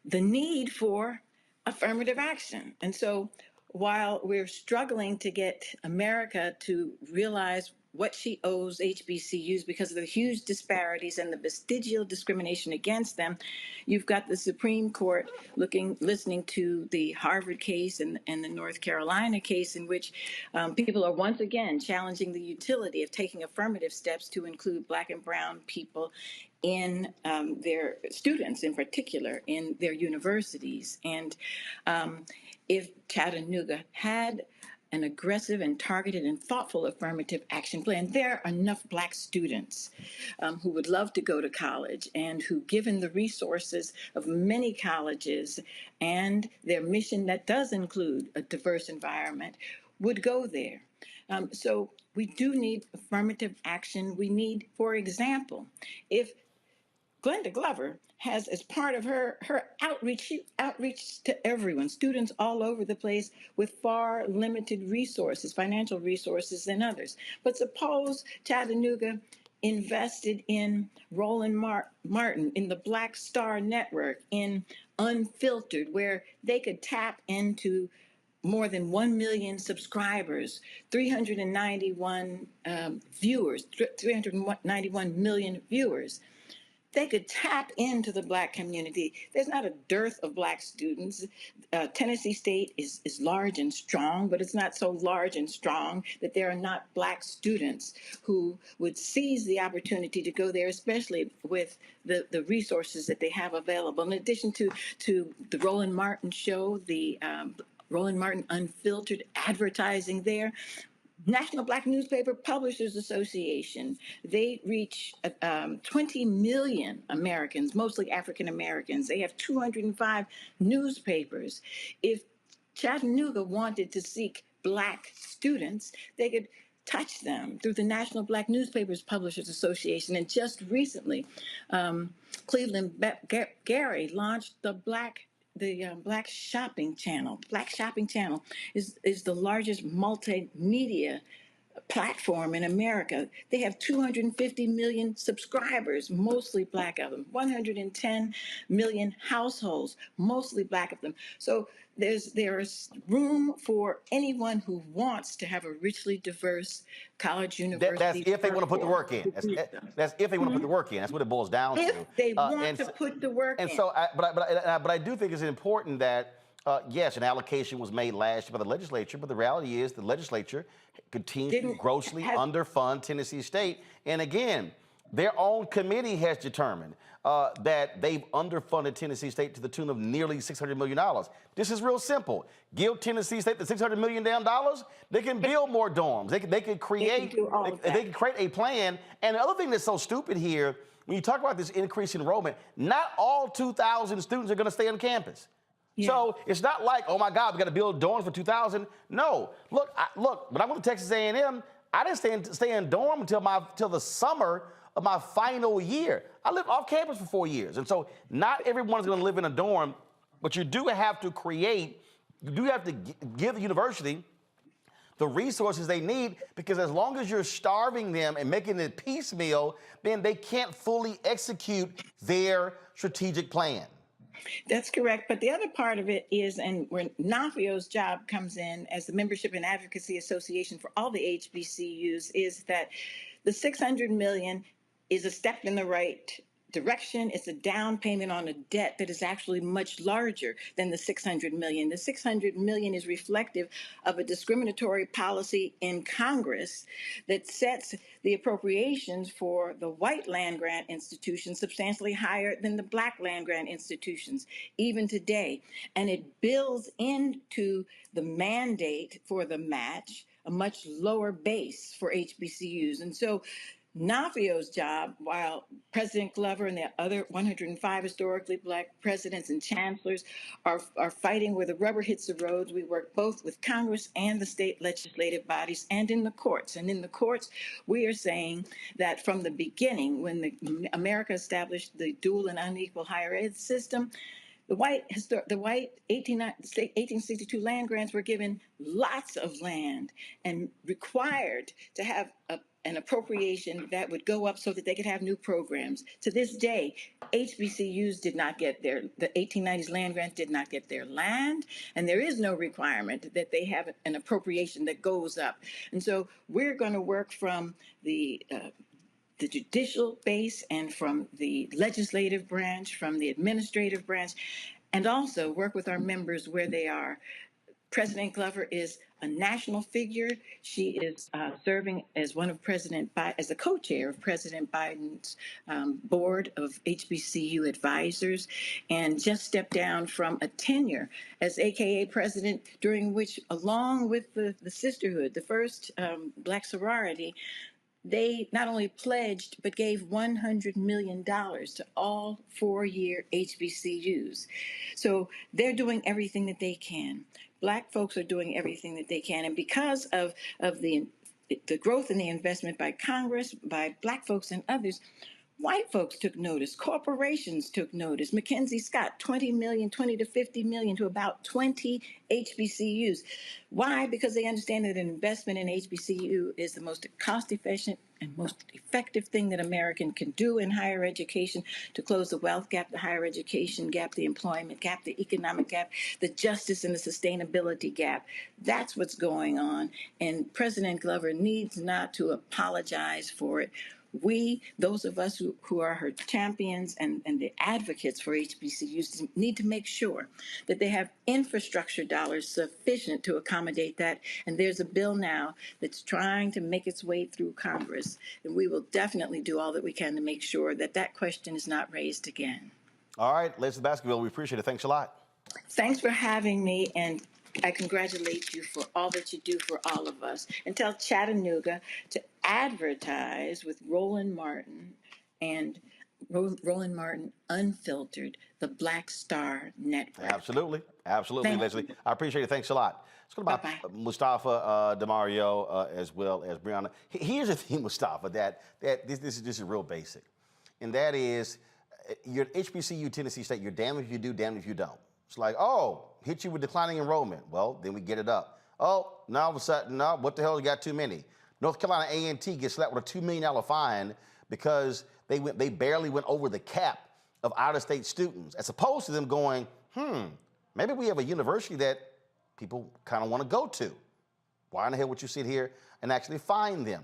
the need for affirmative action. And so while we're struggling to get America to realize what she owes HBCUs because of the huge disparities and the vestigial discrimination against them, you've got the Supreme Court listening to the Harvard case and the North Carolina case in which people are once again challenging the utility of taking affirmative steps to include black and brown people in their students, in particular, in their universities. And if Chattanooga had an aggressive and targeted and thoughtful affirmative action plan, there are enough black students who would love to go to college and who, given the resources of many colleges and their mission that does include a diverse environment, would go there. So we do need affirmative action. We need, for example, if Glenda Glover has, as part of her outreach to everyone, students all over the place with far limited resources, financial resources than others. But suppose Chattanooga invested in Roland Martin, in the Black Star Network, in Unfiltered, where they could tap into more than 1 million subscribers, 391 viewers, 391 million viewers. They could tap into the black community. There's not a dearth of black students. Tennessee State is large and strong, but it's not so large and strong that there are not black students who would seize the opportunity to go there, especially with the resources that they have available. In addition to the Roland Martin show, the Roland Martin Unfiltered advertising there, National Black Newspaper Publishers Association, they reach 20 million Americans, mostly African Americans. They have 205 newspapers. If Chattanooga wanted to seek black students, they could touch them through the National Black Newspapers Publishers Association. And just recently, Cleveland Gary launched the Black Shopping Channel. Black Shopping Channel is the largest multimedia platform in America. They have 250 million subscribers, mostly black of them, 110 million households, mostly black of them. So there's room for anyone who wants to have a richly diverse college university. That's if they want to put the work in. That's if they want to put the work in. That's what it boils down to. If they want to put the work in. And so, but I do think it's important that, yes, an allocation was made last year by the legislature, but the reality is the legislature continues to grossly underfund Tennessee State. And again, their own committee has determined that they've underfunded Tennessee State to the tune of nearly $600 million. This is real simple. Give Tennessee State the $600 million dollars, they can build more dorms. They can create a plan. And the other thing that's so stupid here, when you talk about this increased enrollment, not all 2,000 students are going to stay on campus. Yeah. So it's not like, oh my God, we got to build dorms for 2,000. No, look, when I went to Texas A&M, I didn't stay in dorm until the summer of my final year. I lived off campus for 4 years. And so not everyone's going to live in a dorm, but you do have to give the university the resources they need, because as long as you're starving them and making it piecemeal, then they can't fully execute their strategic plan. That's correct. But the other part of it is, and where NAFIO's job comes in as the Membership and Advocacy Association for all the HBCUs, is that the $600 million is a step in the right direction. It's a down payment on a debt that is actually much larger than the $600 million. The $600 million is reflective of a discriminatory policy in Congress that sets the appropriations for the white land-grant institutions substantially higher than the black land-grant institutions, even today. And it builds into the mandate for the match a much lower base for HBCUs. And so NAFIO's job, while President Glover and the other 105 historically black presidents and chancellors are fighting where the rubber hits the road, we work both with Congress and the state legislative bodies and in the courts. And in the courts, we are saying that from the beginning, when America established the dual and unequal higher ed system, the white 1862 land grants were given lots of land and required to have an appropriation that would go up so that they could have new programs. To this day, HBCUs did not get the 1890s land grants did not get their land, and there is no requirement that they have an appropriation that goes up. And so we're going to work from the judicial base and from the legislative branch, from the administrative branch, and also work with our members where they are. President Glover is a national figure. She is serving as as the co-chair of President Biden's board of HBCU advisors, and just stepped down from a tenure as AKA president, during which, along with the sisterhood, the first black sorority, they not only pledged, but gave $100 million to all four-year HBCUs. So they're doing everything that they can. Black folks are doing everything that they can. And because of the growth in the investment by Congress, by black folks and others, white folks took notice. Corporations took notice. Mackenzie Scott, 20 to 50 million to about 20 HBCUs. Why? Because they understand that an investment in HBCU is the most cost-efficient and most effective thing that American can do in higher education to close the wealth gap, the higher education gap, the employment gap, the economic gap, the justice and the sustainability gap. That's what's going on. And President Glover needs not to apologize for it. We, those of us who are her champions and the advocates for HBCUs, need to make sure that they have infrastructure dollars sufficient to accommodate that. And there's a bill now that's trying to make its way through Congress. And we will definitely do all that we can to make sure that that question is not raised again. All right, Lezli Baskerville, we appreciate it. Thanks a lot. Thanks for having me, and I congratulate you for all that you do for all of us. And tell Chattanooga to advertise with Roland Martin and Roland Martin Unfiltered, the Black Star Network. Absolutely. Absolutely, Lezli. I appreciate it. Thanks a lot. Let's go about Mustafa Demario as well as Brianna. Here's the thing, Mustafa, that this is real basic. And that is, you're at HBCU, Tennessee State, you're damned if you do, damned if you don't. It's like, oh, hit you with declining enrollment. Well, then we get it up. Oh, now all of a sudden, no, what the hell, you got too many. North Carolina A&T gets slapped with a $2 million fine because they barely went over the cap of out-of-state students, as opposed to them going, maybe we have a university that people kind of want to go to. Why in the hell would you sit here and actually fine them?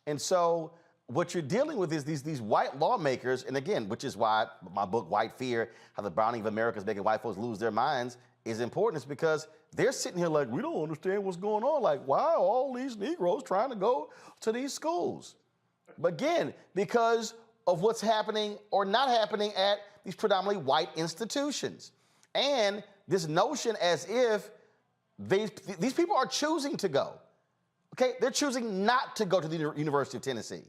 And so what you're dealing with is these white lawmakers, and again, which is why my book, White Fear, How the Browning of America is Making White Folks Lose Their Minds, is important. Is because they're sitting here like, we don't understand what's going on. Like, why are all these Negroes trying to go to these schools? But again, because of what's happening or not happening at these predominantly white institutions. And this notion as if these people are choosing to go. Okay, they're choosing not to go to the University of Tennessee.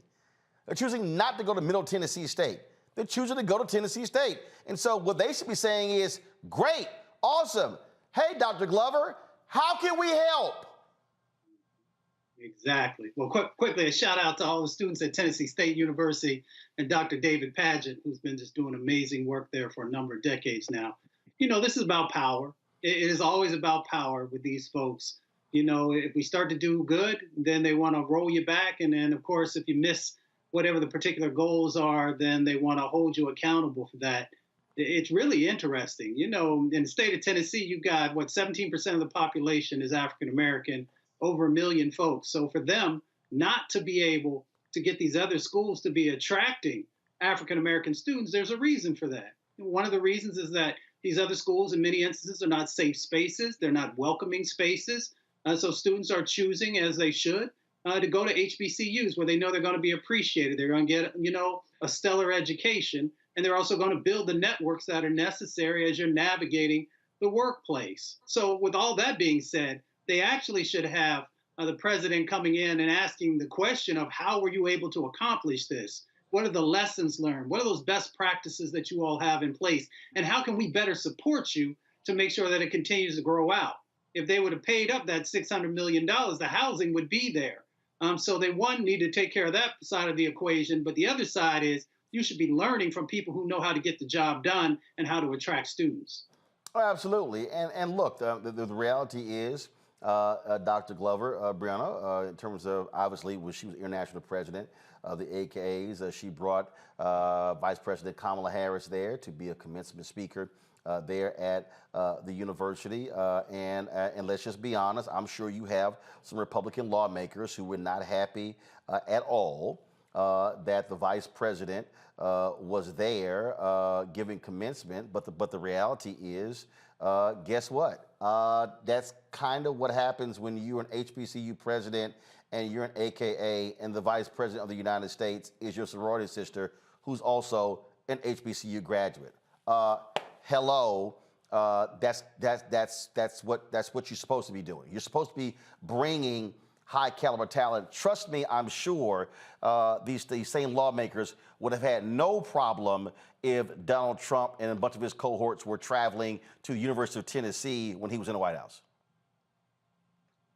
They're choosing not to go to Middle Tennessee State. They're choosing to go to Tennessee State. And so what they should be saying is, great, awesome. Hey, Dr. Glover, how can we help? Exactly. Well, quickly, a shout out to all the students at Tennessee State University and Dr. David Padgett, who's been just doing amazing work there for a number of decades now. You know, this is about power. It is always about power with these folks. You know, if we start to do good, then they want to roll you back. And then, of course, if you miss whatever the particular goals are, then they want to hold you accountable for that. It's really interesting. You know, in the state of Tennessee, you've got, 17% of the population is African-American, over 1 million folks. So for them not to be able to get these other schools to be attracting African-American students, there's a reason for that. One of the reasons is that these other schools, in many instances, are not safe spaces. They're not welcoming spaces. So students are choosing, as they should, to go to HBCUs where they know they're going to be appreciated. They're going to get, a stellar education. And they're also going to build the networks that are necessary as you're navigating the workplace. So with all that being said, they actually should have the president coming in and asking the question of how were you able to accomplish this? What are the lessons learned? What are those best practices that you all have in place? And how can we better support you to make sure that it continues to grow out? If they would have paid up that $600 million, the housing would be there. So they, need to take care of that side of the equation. But the other side is you should be learning from people who know how to get the job done and how to attract students. Oh, absolutely. And look, the reality is, Dr. Glover, Brianna, in terms of, obviously, when she was international president of the AKAs, she brought Vice President Kamala Harris there to be a commencement speaker there at the university. And let's just be honest, I'm sure you have some Republican lawmakers who were not happy at all that the vice president was there giving commencement. But the reality is, guess what? That's kind of what happens when you're an HBCU president and you're an AKA and the vice president of the United States is your sorority sister who's also an HBCU graduate. Hello, that's what you're supposed to be doing. You're supposed to be bringing high caliber talent. Trust me, I'm sure these same lawmakers would have had no problem if Donald Trump and a bunch of his cohorts were traveling to the University of Tennessee when he was in the White House.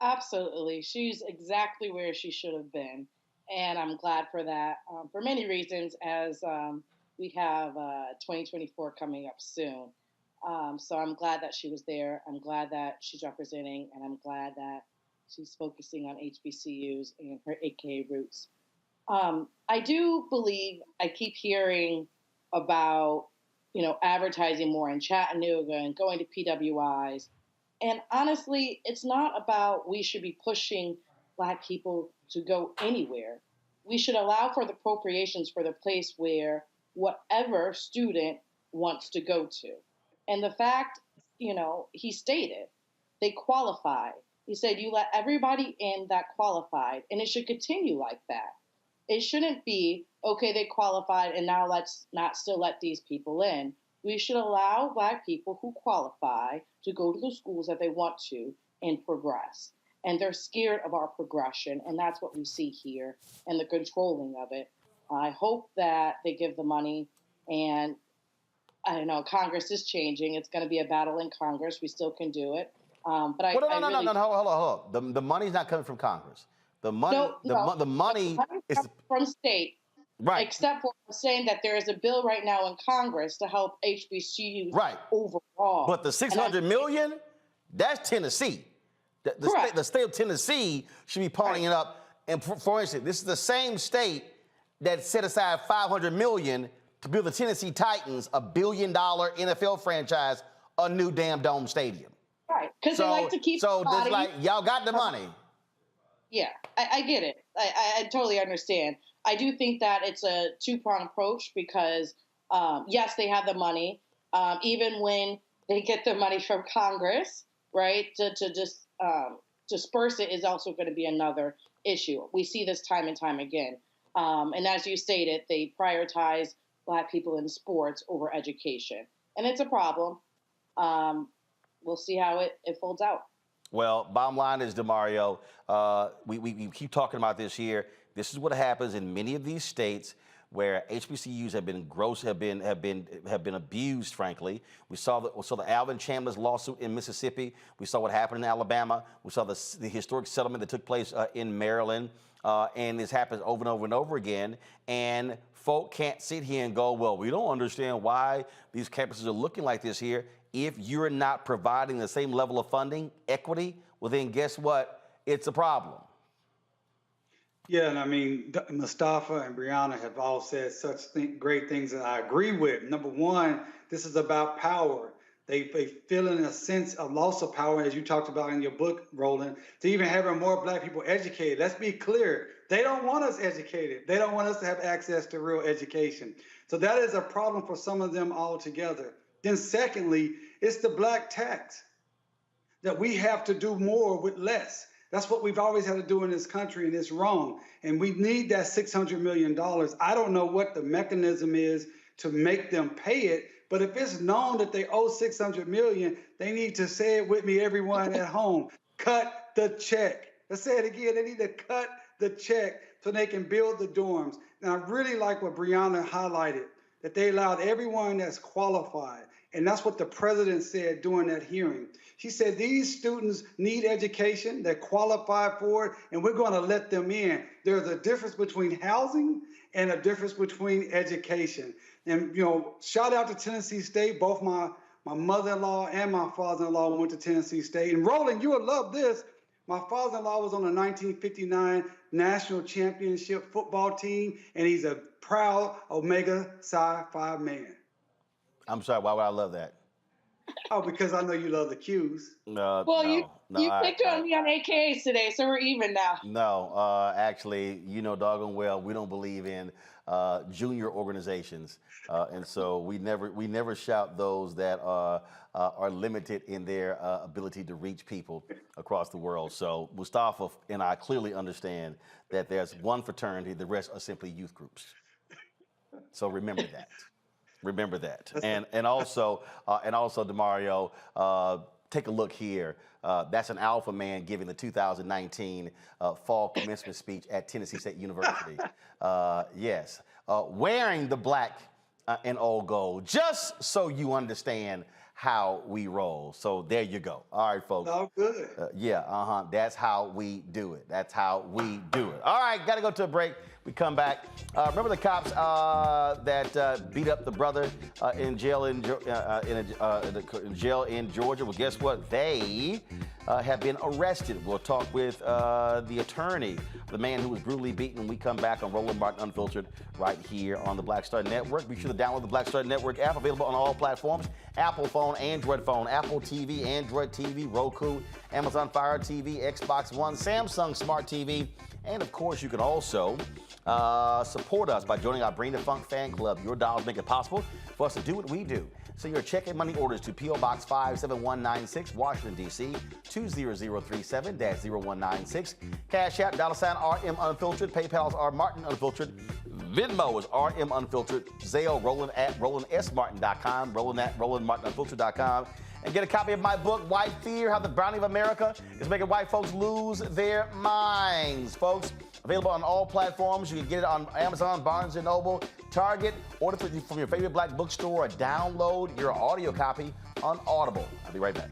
Absolutely. She's exactly where she should have been. And I'm glad for that, for many reasons, as we have 2024 coming up soon. So I'm glad that she was there. I'm glad that she's representing, and I'm glad that she's focusing on HBCUs and her AKA roots. I do believe, I keep hearing about, advertising more in Chattanooga and going to PWIs. And honestly, it's not about we should be pushing Black people to go anywhere. We should allow for the appropriations for the place where whatever student wants to go to. And the fact, he stated, they qualify. He said, you let everybody in that qualified, and it should continue like that. It shouldn't be, okay, they qualified, and now let's not still let these people in. We should allow Black people who qualify to go to the schools that they want to and progress. And they're scared of our progression, and that's what we see here, and the controlling of it. I hope that they give the money, and I don't know, Congress is changing. It's going to be a battle in Congress. We still can do it. But no, hold on. The money's not coming from Congress. The money, the money is from state. Right. Except for saying that there is a bill right now in Congress to help HBCUs overall. But the $600 million, that's Tennessee. The state of Tennessee should be partying up And for instance, this is the same state that set aside $500 million to build the Tennessee Titans, a $1 billion NFL franchise, a new damn dome stadium. Right, because they like to keep. So it's like y'all got the money. Yeah, I get it. I totally understand. I do think that it's a two-pronged approach because, yes, they have the money. Even when they get the money from Congress, right, to just disperse it is also going to be another issue. We see this time and time again. And as you stated, they prioritize Black people in sports over education. And it's a problem. We'll see how it folds out. Well, bottom line is, DeMario, we keep talking about this here. This is what happens in many of these states where HBCUs have been abused. Frankly, we saw the Alvin Chandler's lawsuit in Mississippi. We saw what happened in Alabama. We saw the historic settlement that took place in Maryland, and this happens over and over and over again. And folk can't sit here and go, well, we don't understand why these campuses are looking like this here. If you're not providing the same level of funding, equity, well, then guess what? It's a problem. Yeah, and I mean, Mustafa and Brianna have all said such great things that I agree with. Number one, this is about power. They feel in a sense of loss of power, as you talked about in your book, Roland, to even having more Black people educated. Let's be clear. They don't want us educated. They don't want us to have access to real education. So that is a problem for some of them altogether. Then secondly, it's the Black tax, that we have to do more with less. That's what we've always had to do in this country, and it's wrong. And we need that $600 million. I don't know what the mechanism is to make them pay it, but if it's known that they owe $600 million, they need to say it with me, everyone at home. Cut the check. Let's say it again. They need to cut the check so they can build the dorms. And I really like what Brianna highlighted, that they allowed everyone that's qualified. And that's what the president said during that hearing. She said, these students need education, they're qualified for it, and we're going to let them in. There's a difference between housing and a difference between education. And, shout out to Tennessee State. Both my mother-in-law and my father-in-law went to Tennessee State. And Roland, you would love this. My father-in-law was on the 1959 national championship football team, and he's a proud Omega Psi Phi man. I'm sorry, why would I love that? Oh, because I know you love the Qs. You picked on me on AKAs today, so we're even now. No, actually, doggone well, we don't believe in junior organizations, and so we never shout those that are limited in their ability to reach people across the world. So Mustafa and I clearly understand that there's one fraternity, the rest are simply youth groups. So remember that. Remember that. And also, DeMario, take a look here. That's an alpha man giving the 2019 fall commencement speech at Tennessee State University. Yes, wearing the black and old gold, just so you understand how we roll. So there you go. All right, folks. Oh, good. That's how we do it. That's how we do it. All right, got to go to a break. We come back. Remember the cops that beat up the brother in jail in Georgia? Well, guess what? They have been arrested. We'll talk with the attorney, the man who was brutally beaten, when we come back on Roland Martin Unfiltered right here on the Black Star Network. Be sure to download the Black Star Network app, available on all platforms: Apple phone, Android phone, Apple TV, Android TV, Roku, Amazon Fire TV, Xbox One, Samsung Smart TV, and of course, you can also support us by joining our Bring the Funk fan club. Your dollars make it possible for us to do what we do. Send your check and money orders to P.O. Box 57196, Washington, D.C. 20037-0196. Cash App, $RM Unfiltered. PayPal's R Martin Unfiltered. Venmo is RM Unfiltered. Zelle, Roland at RolandSMartin.com. Roland at RolandMartinUnfiltered.com. And get a copy of my book, White Fear, How the Brownie of America is Making White Folks Lose Their Minds. Folks, available on all platforms. You can get it on Amazon, Barnes & Noble, Target. Order from your favorite black bookstore, or download your audio copy on Audible. I'll be right back.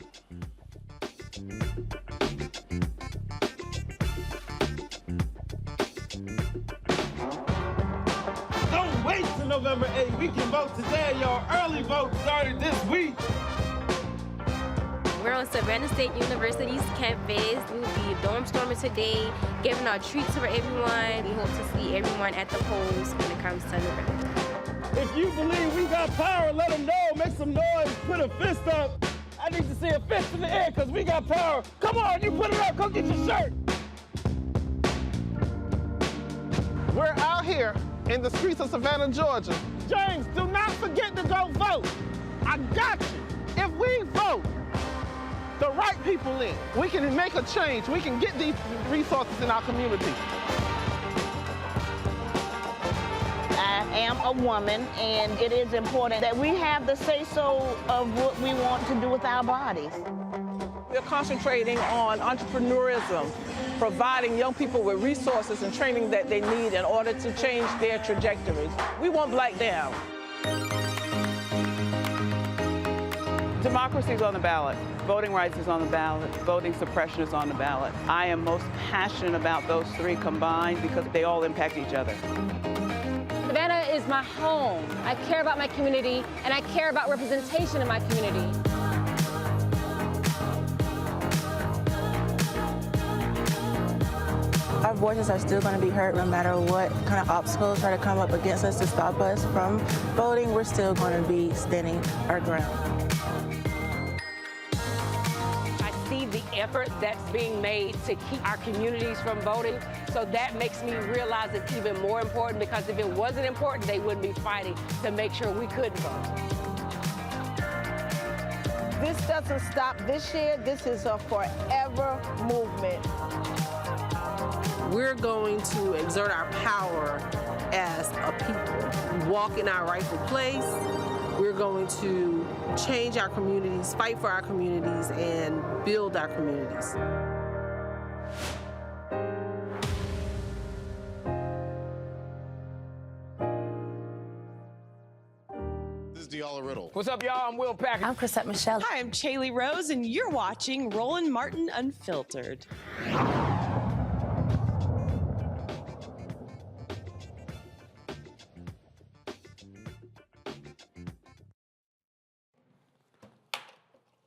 Don't wait till November 8th. We can vote today. Your early vote started this week. We're on Savannah State University's campus. We'll be dorm storming today, giving out treats for everyone. We hope to see everyone at the polls when it comes to November. If you believe we got power, let them know. Make some noise, put a fist up. I need to see a fist in the air because we got power. Come on, you put it up, come get your shirt. We're out here in the streets of Savannah, Georgia. James, do not forget to go vote. I got you. If we vote the right people in, we can make a change. We can get these resources in our community. I am a woman, and it is important that we have the say-so of what we want to do with our bodies. We're concentrating on entrepreneurism, providing young people with resources and training that they need in order to change their trajectories. We want Black down. Democracy is on the ballot. Voting rights is on the ballot. Voting suppression is on the ballot. I am most passionate about those three combined because they all impact each other. Savannah is my home. I care about my community, and I care about representation in my community. Our voices are still going to be heard no matter what kind of obstacles try to come up against us to stop us from voting. We're still going to be standing our ground. I see the effort that's being made to keep our communities from voting, so that makes me realize it's even more important, because if it wasn't important, they wouldn't be fighting to make sure we couldn't vote. This doesn't stop this year. This is a forever movement. We're going to exert our power as a people, walk in our rightful place. We're going to change our communities, fight for our communities, and build our communities. What's up, y'all? I'm Will Packard. I'm Chrisette Michelle. Hi, I'm Chaley Rose, and you're watching Roland Martin Unfiltered.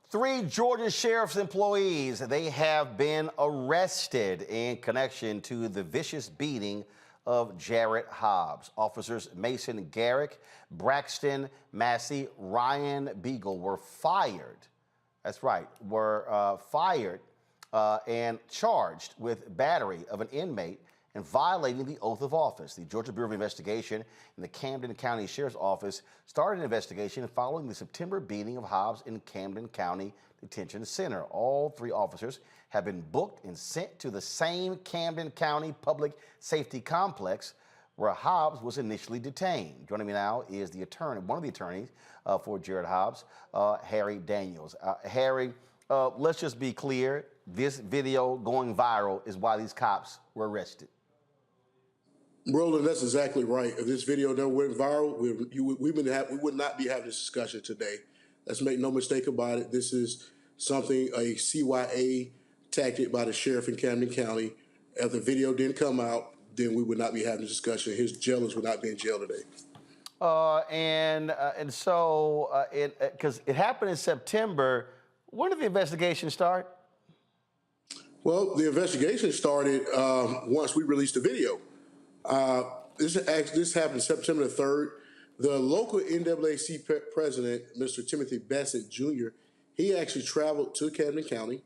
Three Georgia Sheriff's employees, they have been arrested in connection to the vicious beating of Jarrett Hobbs. Officers Mason Garrick, Braxton Massey, Ryan Beagle were fired. That's right, were fired and charged with battery of an inmate and violating the oath of office. The Georgia Bureau of Investigation and the Camden County Sheriff's Office started an investigation following the September beating of Hobbs in Camden County Detention Center. All three officers have been booked and sent to the same Camden County Public Safety Complex where Hobbs was initially detained. Joining me now is the attorney, one of the attorneys for Jarrett Hobbs, Harry Daniels. Harry, let's just be clear, this video going viral is why these cops were arrested. Roland, that's exactly right. If this video never went viral, we would not be having this discussion today. Let's make no mistake about it. This is something, a CYA tactic by the sheriff in Camden County. If the video didn't come out, then we would not be having this discussion. His jailers would not be in jail today. And so, because it happened in September, when did the investigation start? Well, the investigation started once we released the video. This happened September the 3rd. The local NAACP president, Mr. Timothy Bassett Jr., he actually traveled to Camden County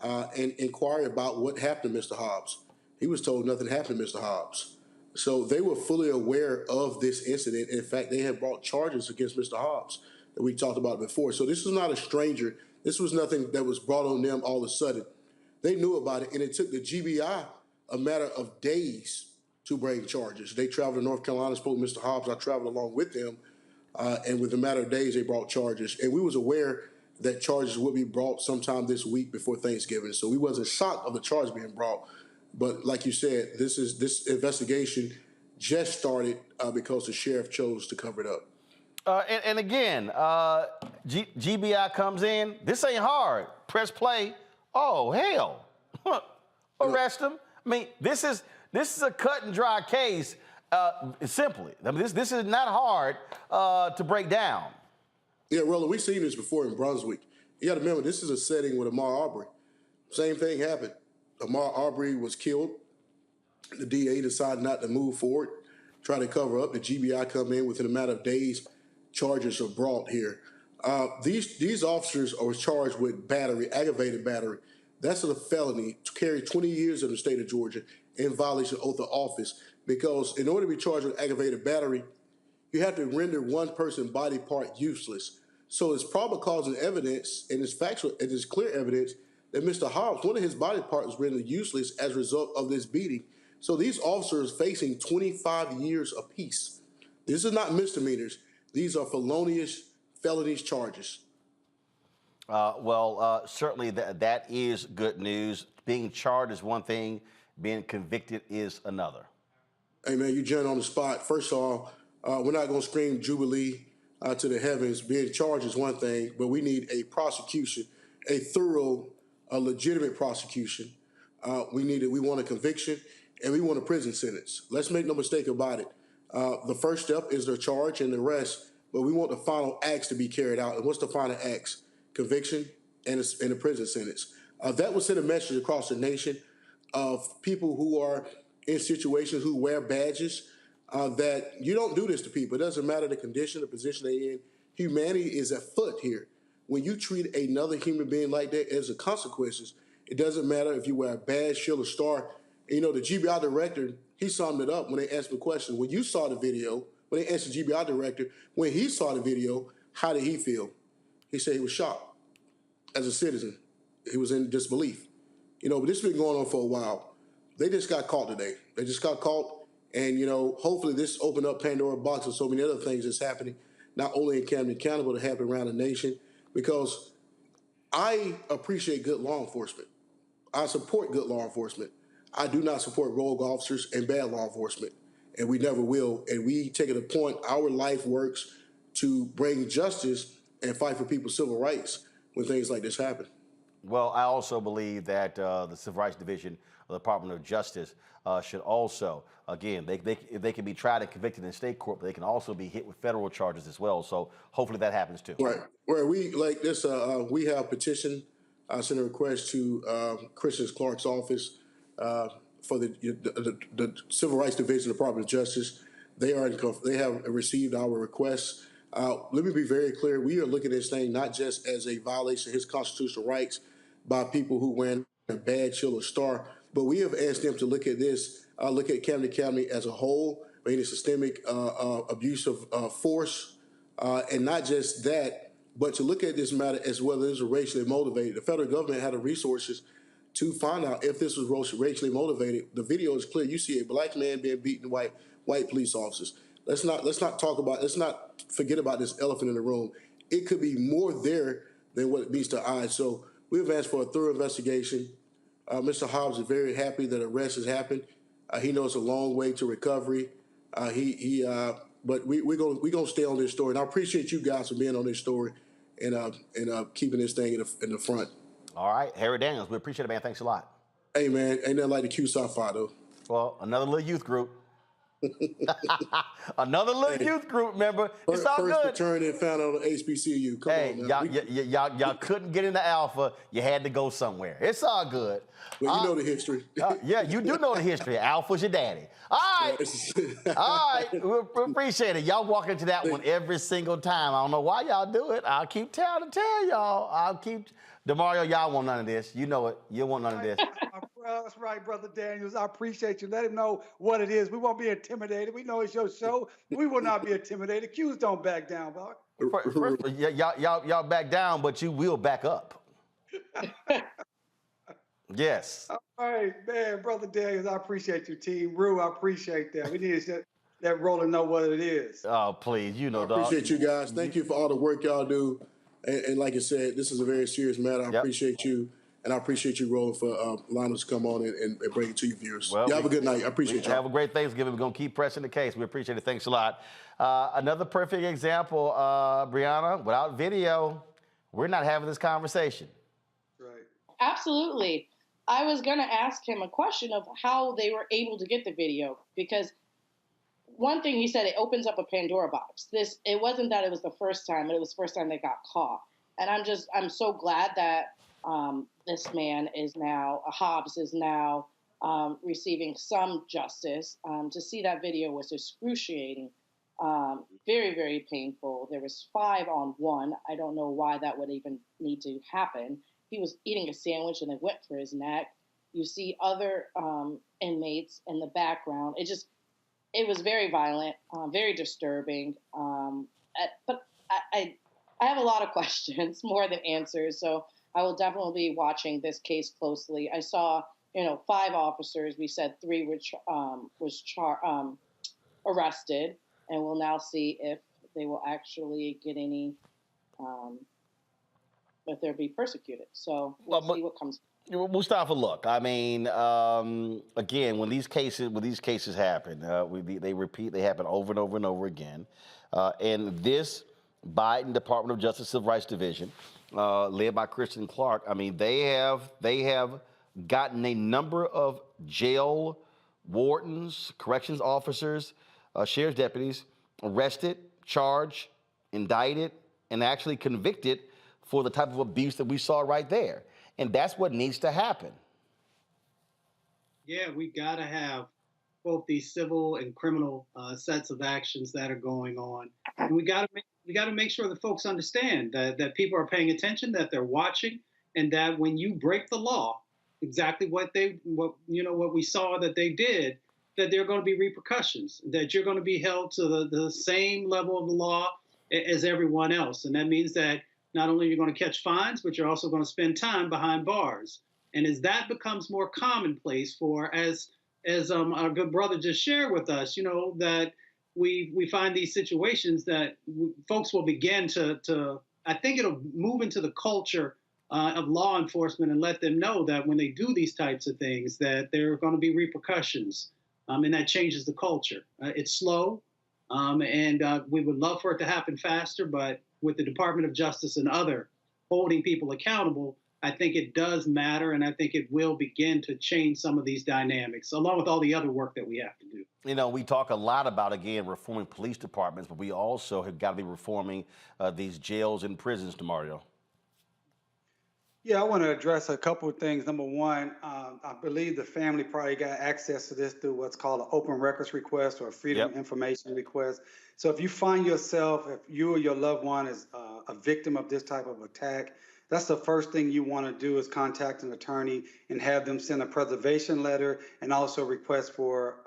and inquired about what happened to Mr. Hobbs. He was told nothing happened to Mr. Hobbs. So they were fully aware of this incident. In fact, they had brought charges against Mr. Hobbs that we talked about before. So this was not a stranger. This was nothing that was brought on them all of a sudden. They knew about it, and it took the GBI a matter of days to bring charges. They traveled to North Carolina, spoke to Mr. Hobbs. I traveled along with them, and within a matter of days, they brought charges. And we was aware that charges would be brought sometime this week before Thanksgiving. So we wasn't shocked of the charge being brought. But like you said, this investigation just started because the sheriff chose to cover it up. And again, GBI comes in. This ain't hard. Press play. Oh, hell. Arrest him. I mean, this is a cut and dry case, simply. I mean, this is not hard to break down. Yeah, Roland, we've seen this before in Brunswick. You got to remember, this is a setting with Ahmaud Arbery. Same thing happened. Ahmaud Arbery was killed. The DA decided not to move forward, try to cover up. The GBI come in within a matter of days. Charges are brought here. These officers are charged with battery, aggravated battery. That's a felony to carry 20 years in the state of Georgia in violation of oath of office. Because in order to be charged with aggravated battery, you have to render one person's body part useless. So it's probable cause and evidence, and it's factual, and it's clear evidence that Mr. Hobbs, one of his body parts was rendered useless as a result of this beating. So these officers facing 25 years apiece. These are not misdemeanors. These are felonious felonies charges. Certainly that is good news. Being charged is one thing. Being convicted is another. Hey, man, you jumped on the spot. First of all, we're not going to scream Jubilee to the heavens. Being charged is one thing, but we need a prosecution, a thorough, a legitimate prosecution. We want a conviction, and we want a prison sentence. Let's make no mistake about it. The first step is the charge and the arrest, but we want the final acts to be carried out. And what's the final acts? Conviction and a prison sentence. That will send a message across the nation of people who are in situations who wear badges, that you don't do this to people. It doesn't matter the condition, the position they're in. Humanity is at foot here. When you treat another human being like that, as a consequences, it doesn't matter if you wear a badge, shield, or star. You know, the GBI director, he summed it up when they asked him the question. When you saw the video, when they asked the GBI director, when he saw the video, how did he feel? He said he was shocked. As a citizen, he was in disbelief. You know, but this has been going on for a while. They just got caught today. They just got caught. And, you know, hopefully this opened up Pandora's box and so many other things that's happening, not only in Camden County, but it happened around the nation. Because I appreciate good law enforcement. I support good law enforcement. I do not support rogue officers and bad law enforcement. And we never will. And we take it a point, our life works to bring justice and fight for people's civil rights when things like this happen. Well, I also believe that the Civil Rights Division of the Department of Justice should also, again, they can be tried and convicted in state court, but they can also be hit with federal charges as well. So hopefully that happens too. Right. Where we like this, we have petitioned, sent a request to Christian Clark's office for the Civil Rights Division of the Department of Justice. They have received our requests. Let me be very clear. We are looking at this thing not just as a violation of his constitutional rights by people who wear a badge, shield, or star, but we have asked them to look at this, look at Camden County as a whole, any systemic abuse of force, and not just that, but to look at this matter as whether it's racially motivated. The federal government had the resources to find out if this was racially motivated. The video is clear. You see a black man being beaten by white police officers. Let's not forget about this elephant in the room. It could be more there than what it meets the eye. So we've asked for a thorough investigation. Mr. Hobbs is very happy that arrest has happened. He knows a long way to recovery. But we're gonna stay on this story. And I appreciate you guys for being on this story and keeping this thing in the front. All right, Harry Daniels, we appreciate it, man. Thanks a lot. Hey, man, ain't nothing like the Q-Sci-Fi, though. Well, another little youth group. Another little youth group member. It's all first good. fraternity found on the HBCU. Come on, man. Y'all couldn't get into Alpha. You had to go somewhere. It's all good. Well, you know the history. Yeah, you do know the history. Alpha's your daddy. All right. All right. We appreciate it. Y'all walk into that one every single time. I don't know why y'all do it. I'll keep tell y'all. DeMario, y'all want none of this. You know it. You want none of this. Well, that's right, Brother Daniels. I appreciate you. Let him know what it is. We won't be intimidated. We know it's your show. We will not be intimidated. Q's don't back down, Bob. Y'all back down, but you will back up. Yes. All right, man, Brother Daniels, I appreciate you, Team Rue. I appreciate that. We need to let Roland know what it is. Oh, please. You know, dog. Appreciate you guys. Thank you for all the work y'all do. And like I said, this is a very serious matter. I appreciate you. And I appreciate you, Roland, for allowing us to come on and bring it to you viewers. Well, have a good night. I appreciate you. Have a great Thanksgiving. We're going to keep pressing the case. We appreciate it. Thanks a lot. Another perfect example, Brianna, without video, we're not having this conversation. Right. Absolutely. I was going to ask him a question of how they were able to get the video, because one thing he said, it opens up a Pandora box. It wasn't that it was the first time, but it was the first time they got caught. And I'm so glad that this man is now, Hobbs is now receiving some justice. To see that video was excruciating, very, very painful. There was 5 on 1. I don't know why that would even need to happen. He was eating a sandwich and they went for his neck. You see other inmates in the background. It was very violent, very disturbing. But I have a lot of questions, more than answers. So I will definitely be watching this case closely. I saw, 5 officers. We said 3 was arrested, and we'll now see if they will actually get any, if they'll be persecuted. So we'll see what comes. Mustafa, look, I mean, again, when these cases happen, they happen over and over and over again. And this Biden Department of Justice Civil Rights Division, led by Kristen Clark, I mean, they have gotten a number of jail wardens, corrections officers, sheriff's deputies arrested, charged, indicted, and actually convicted for the type of abuse that we saw right there. And that's what needs to happen. Yeah, we got to have both these civil and criminal sets of actions that are going on. And we got to make sure that folks understand that people are paying attention, that they're watching, and that when you break the law, exactly what we saw that they did, that there are going to be repercussions, that you're going to be held to the same level of the law as everyone else. And that means that not only are you going to catch fines, but you're also going to spend time behind bars. And as that becomes more commonplace as our good brother just shared with us, that we find these situations that folks will begin to, I think it'll move into the culture of law enforcement and let them know that when they do these types of things, that there are going to be repercussions. And that changes the culture. It's slow, and we would love for it to happen faster, but with the Department of Justice and other holding people accountable, I think it does matter, and I think it will begin to change some of these dynamics, along with all the other work that we have to do. We talk a lot about, again, reforming police departments, but we also have got to be reforming these jails and prisons, Mario. Yeah, I want to address a couple of things. Number one, I believe the family probably got access to this through what's called an open records request or a freedom of information request. So if you find yourself, if you or your loved one is a victim of this type of attack, that's the first thing you want to do is contact an attorney and have them send a preservation letter and also request for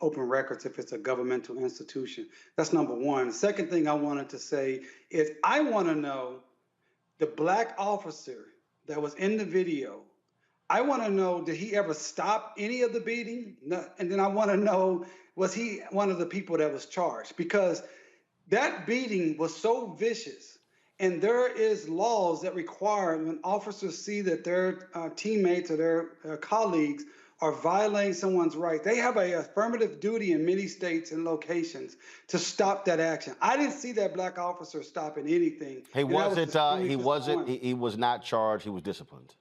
open records if it's a governmental institution. That's number one. The second thing I wanted to say is I want to know the Black officer that was in the video. I want to know, did he ever stop any of the beating? No. And then I want to know, was he one of the people that was charged? Because that beating was so vicious, and there is laws that require when officers see that their teammates or their colleagues are violating someone's right, they have an affirmative duty in many states and locations to stop that action. I didn't see that Black officer stopping anything. He was not charged, he was disciplined.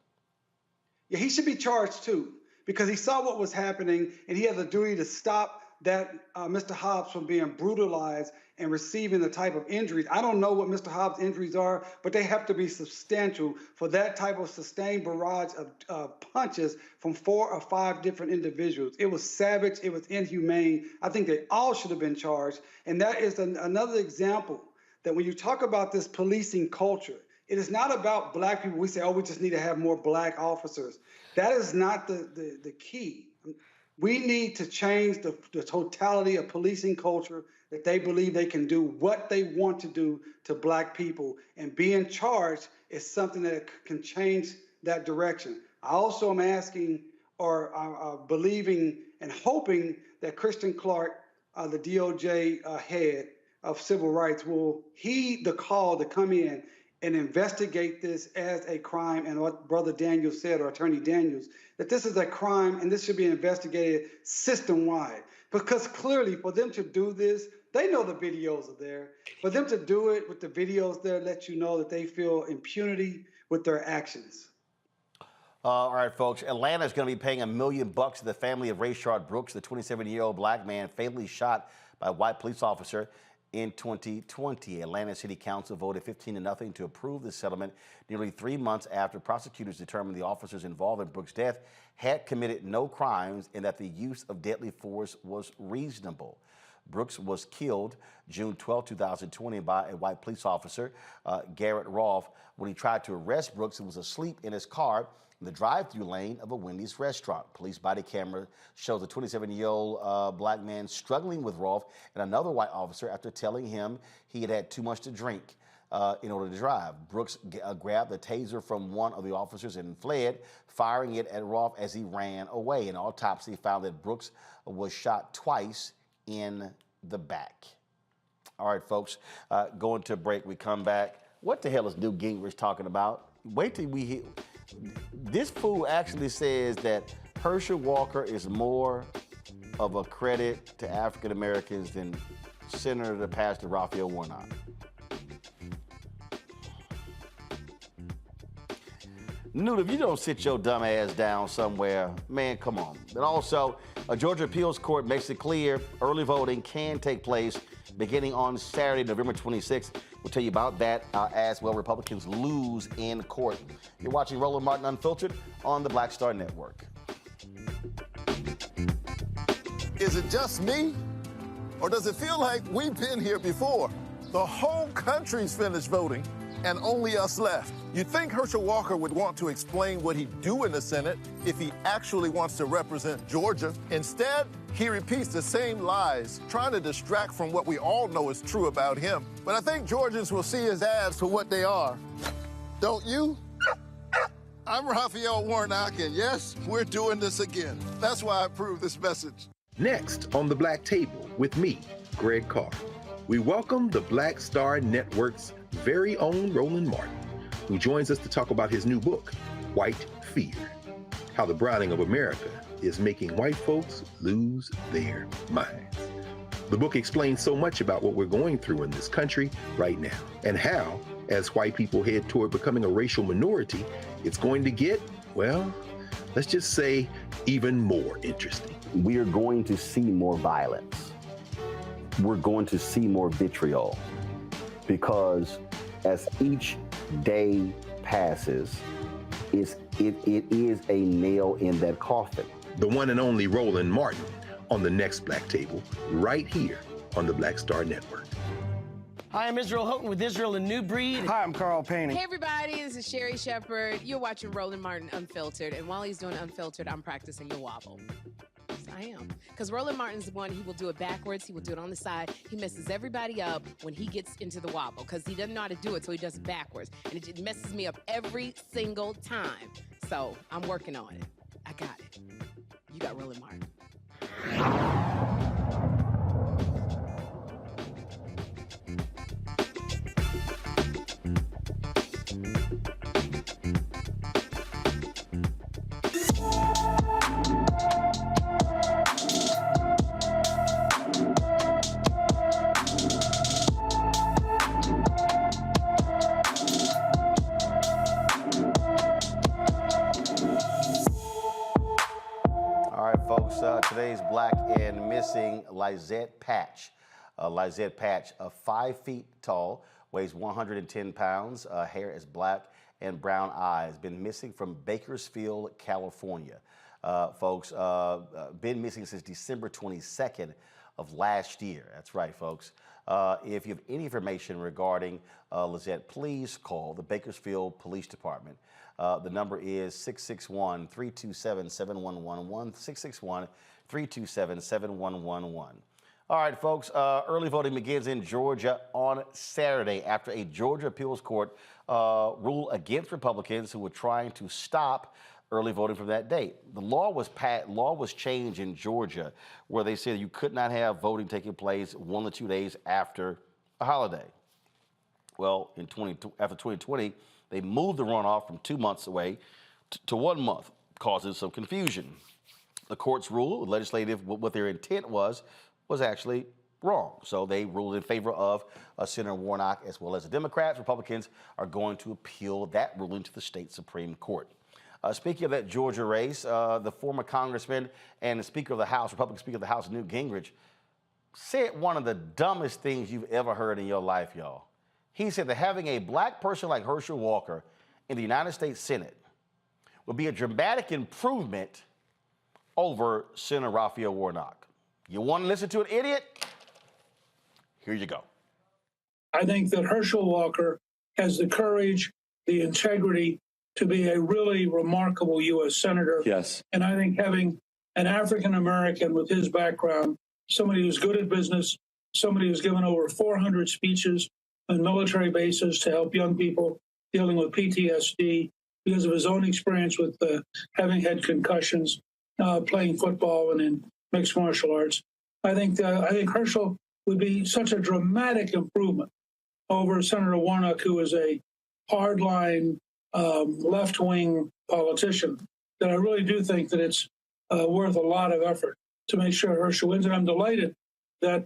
Yeah, he should be charged too, because he saw what was happening and he has a duty to stop that Mr. Hobbs from being brutalized and receiving the type of injuries. I don't know what Mr. Hobbs' injuries are, but they have to be substantial for that type of sustained barrage of punches from 4 or 5 different individuals. It was savage. It was inhumane. I think they all should have been charged. And that is another example that when you talk about this policing culture, it is not about Black people. We say, oh, we just need to have more Black officers. That is not the key. We need to change the totality of policing culture, that they believe they can do what they want to do to Black people. And being charged is something that can change that direction. I also am asking or believing and hoping that Kristen Clark, the DOJ head of civil rights, will heed the call to come in and investigate this as a crime, and what Brother Daniels said, or Attorney Daniels, that this is a crime and this should be investigated system-wide. Because clearly for them to do this, they know the videos are there. For them to do it with the videos there, let you know that they feel impunity with their actions. All right, folks. Atlanta is going to be paying $1 million to the family of Rayshard Brooks, the 27-year-old Black man fatally shot by a white police officer in 2020. Atlanta City Council voted 15-0 to approve the settlement nearly 3 months after prosecutors determined the officers involved in Brooks' death had committed no crimes and that the use of deadly force was reasonable. Brooks was killed June 12, 2020 by a white police officer, Jarrett Hobbs. When he tried to arrest Brooks, he was asleep in his car in the drive-through lane of a Wendy's restaurant. Police body camera shows a 27-year-old black man struggling with Hobbs and another white officer after telling him he had had too much to drink in order to drive. Brooks grabbed the taser from one of the officers and fled, firing it at Hobbs as he ran away. An autopsy found that Brooks was shot twice in the back. All right, folks, going to a break. We come back. What the hell is Newt Gingrich talking about? Wait till we hear. This fool actually says that Herschel Walker is more of a credit to African Americans than Senator Pastor Raphael Warnock. Newt, if you don't sit your dumb ass down somewhere, man, come on. And also, a Georgia appeals court makes it clear early voting can take place beginning on Saturday, November 26th. We'll tell you about that as well. Republicans lose in court. You're watching Roland Martin Unfiltered on the Black Star Network. Is it just me? Or does it feel like we've been here before? The whole country's finished voting and only us left. You'd think Herschel Walker would want to explain what he'd do in the Senate if he actually wants to represent Georgia. Instead, he repeats the same lies, trying to distract from what we all know is true about him. But I think Georgians will see his ads for what they are. Don't you? I'm Raphael Warnock, and yes, we're doing this again. That's why I approve this message. Next on the Black Table with me, Greg Carr, we welcome the Black Star Network's very own Roland Martin, who joins us to talk about his new book, White Fear, how the browning of America is making white folks lose their minds. The book explains so much about what we're going through in this country right now, and how, as white people head toward becoming a racial minority, it's going to get, well, let's just say, even more interesting. We are going to see more violence. We're going to see more vitriol, because as each day passes, it is a nail in that coffin. The one and only Roland Martin on the next Black Table, right here on the Black Star Network. Hi, I'm Israel Houghton with Israel and New Breed. Hi, I'm Carl Payne. Hey, everybody, this is Sherry Shepherd. You're watching Roland Martin Unfiltered, and while he's doing Unfiltered, I'm practicing the wobble. Yes, I am. Because Roland Martin's the one, he will do it backwards, he will do it on the side. He messes everybody up when he gets into the wobble, because he doesn't know how to do it, so he does it backwards. And it just messes me up every single time. So I'm working on it. I got it. You got Roland Martin. Today's black and missing Lizette Patch. Lizette Patch, 5 feet tall, weighs 110 pounds, hair is black and brown eyes. Been missing from Bakersfield, California. Folks, been missing since December 22nd of last year. That's right, folks. If you have any information regarding Lizette, please call the Bakersfield Police Department. The number is 661-327-7111, 661-327-7111. All right, folks, early voting begins in Georgia on Saturday after a Georgia appeals court ruled against Republicans who were trying to stop early voting from that date. The law was changed in Georgia, where they said you could not have voting taking place 1 to 2 days after a holiday. Well, after 2020, they moved the runoff from 2 months away to 1 month, causing some confusion. The courts ruled, legislative, what their intent was actually wrong. So they ruled in favor of Senator Warnock as well as the Democrats. Republicans are going to appeal that ruling to the state Supreme Court. Speaking of that Georgia race, the former congressman and the Speaker of the House, Republican Speaker of the House, Newt Gingrich, said one of the dumbest things you've ever heard in your life, y'all. He said that having a black person like Herschel Walker in the United States Senate would be a dramatic improvement over Senator Raphael Warnock. You want to listen to an idiot? Here you go. I think that Herschel Walker has the courage, the integrity to be a really remarkable U.S. Senator. Yes. And I think having an African American with his background, somebody who's good at business, somebody who's given over 400 speeches on military bases to help young people dealing with PTSD because of his own experience with having had concussions, playing football and in mixed martial arts. I think Herschel would be such a dramatic improvement over Senator Warnock, who is a hardline left-wing politician, that I really do think that it's worth a lot of effort to make sure Herschel wins. And I'm delighted that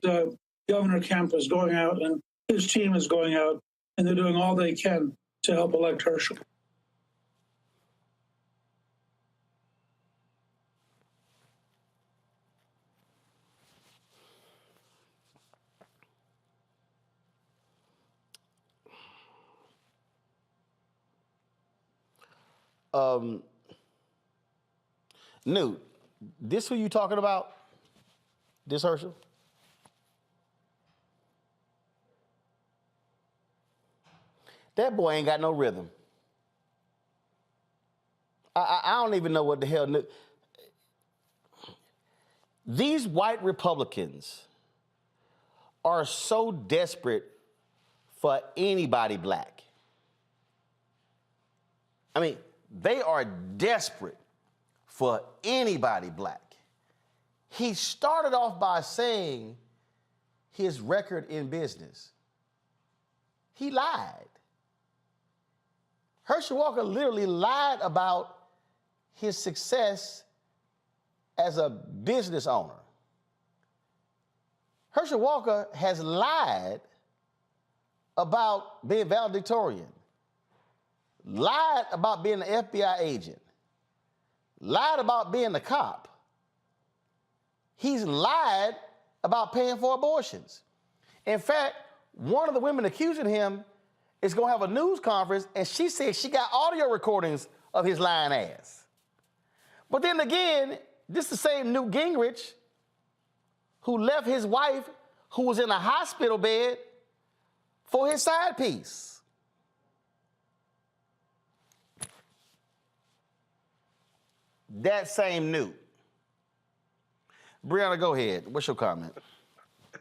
Governor Kemp is going out and his team is going out, and they're doing all they can to help elect Herschel. Newt, this who you talking about? This Herschel? That boy ain't got no rhythm. I don't even know what the hell. These white Republicans are so desperate for anybody black. I mean, they are desperate for anybody black. He started off by saying his record in business. He lied. Herschel Walker literally lied about his success as a business owner. Herschel Walker has lied about being valedictorian, lied about being an FBI agent, lied about being a cop. He's lied about paying for abortions. In fact, one of the women accusing him is going to have a news conference, and she said she got audio recordings of his lying ass. But then again, this is the same Newt Gingrich who left his wife, who was in a hospital bed, for his side piece. That same Newt. Brianna, go ahead. What's your comment?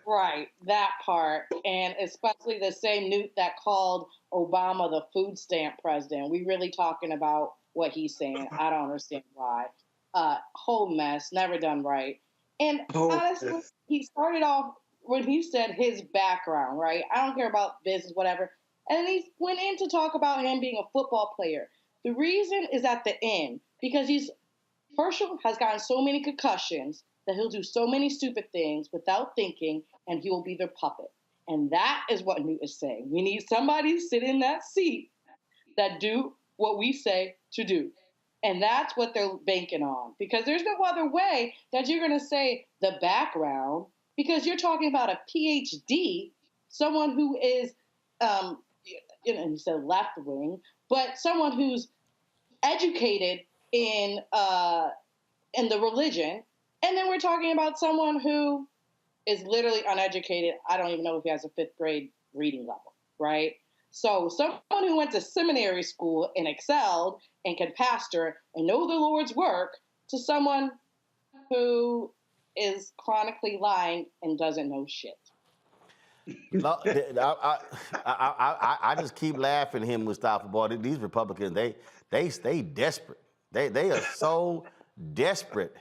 Right, that part, and especially the same Newt that called Obama the food stamp president. We really talking about what he's saying. I don't understand why. Whole mess, never done right. And honestly, he started off when he said his background, right? I don't care about business, whatever. And then he went in to talk about him being a football player. The reason is at the end, because Herschel has gotten so many concussions that he'll do so many stupid things without thinking, and he will be their puppet. And that is what Newt is saying. We need somebody to sit in that seat that do what we say to do. And that's what they're banking on. Because there's no other way that you're going to say the background, because you're talking about a PhD, someone who is, you said left wing, but someone who's educated in the religion. And then we're talking about someone who is literally uneducated. I don't even know if he has a 5th grade reading level, right? So someone who went to seminary school and excelled and can pastor and know the Lord's work, to someone who is chronically lying and doesn't know shit. No, I just keep laughing at him, Mustafa. Boy, these Republicans, they stay desperate. They are so desperate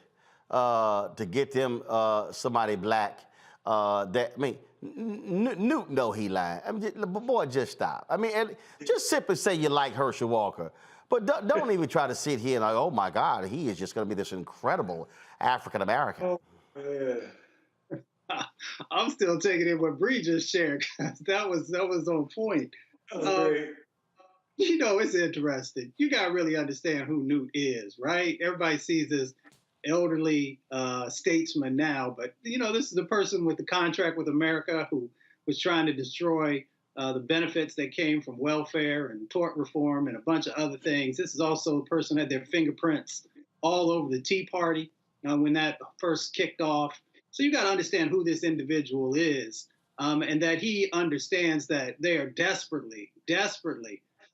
to get them somebody black. Newt know he lying. I mean, boy, just stop. I mean, just simply say you like Herschel Walker, but don't even try to sit here and like, oh my God, he is just going to be this incredible African American. Oh, man. I'm still taking in what Bree just shared. That was on point. It's interesting. You gotta really understand who Newt is, right? Everybody sees this elderly statesman now, but this is the person with the contract with America who was trying to destroy the benefits that came from welfare and tort reform and a bunch of other things. This is also a person who had their fingerprints all over the Tea Party when that first kicked off. So you got to understand who this individual is, and that he understands that they are desperately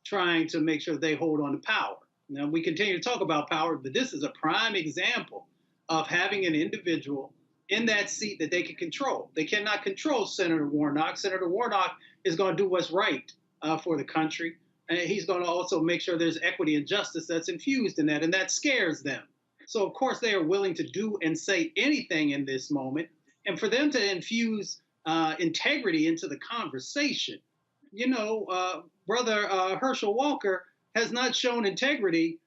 trying to make sure they hold on to power. Now, we continue to talk about power, but this is a prime example of having an individual in that seat that they can control. They cannot control Senator Warnock. Senator Warnock is going to do what's right for the country. And he's going to also make sure there's equity and justice that's infused in that, and that scares them. So, of course, they are willing to do and say anything in this moment. And for them to infuse integrity into the conversation, Brother Herschel Walker has not shown integrity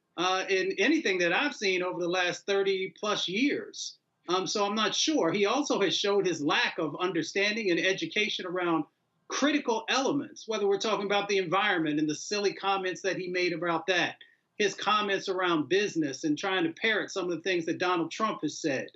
in anything that I've seen over the last 30 plus years. So I'm not sure. He also has showed his lack of understanding and education around critical elements, whether we're talking about the environment and the silly comments that he made about that, his comments around business and trying to parrot some of the things that Donald Trump has said,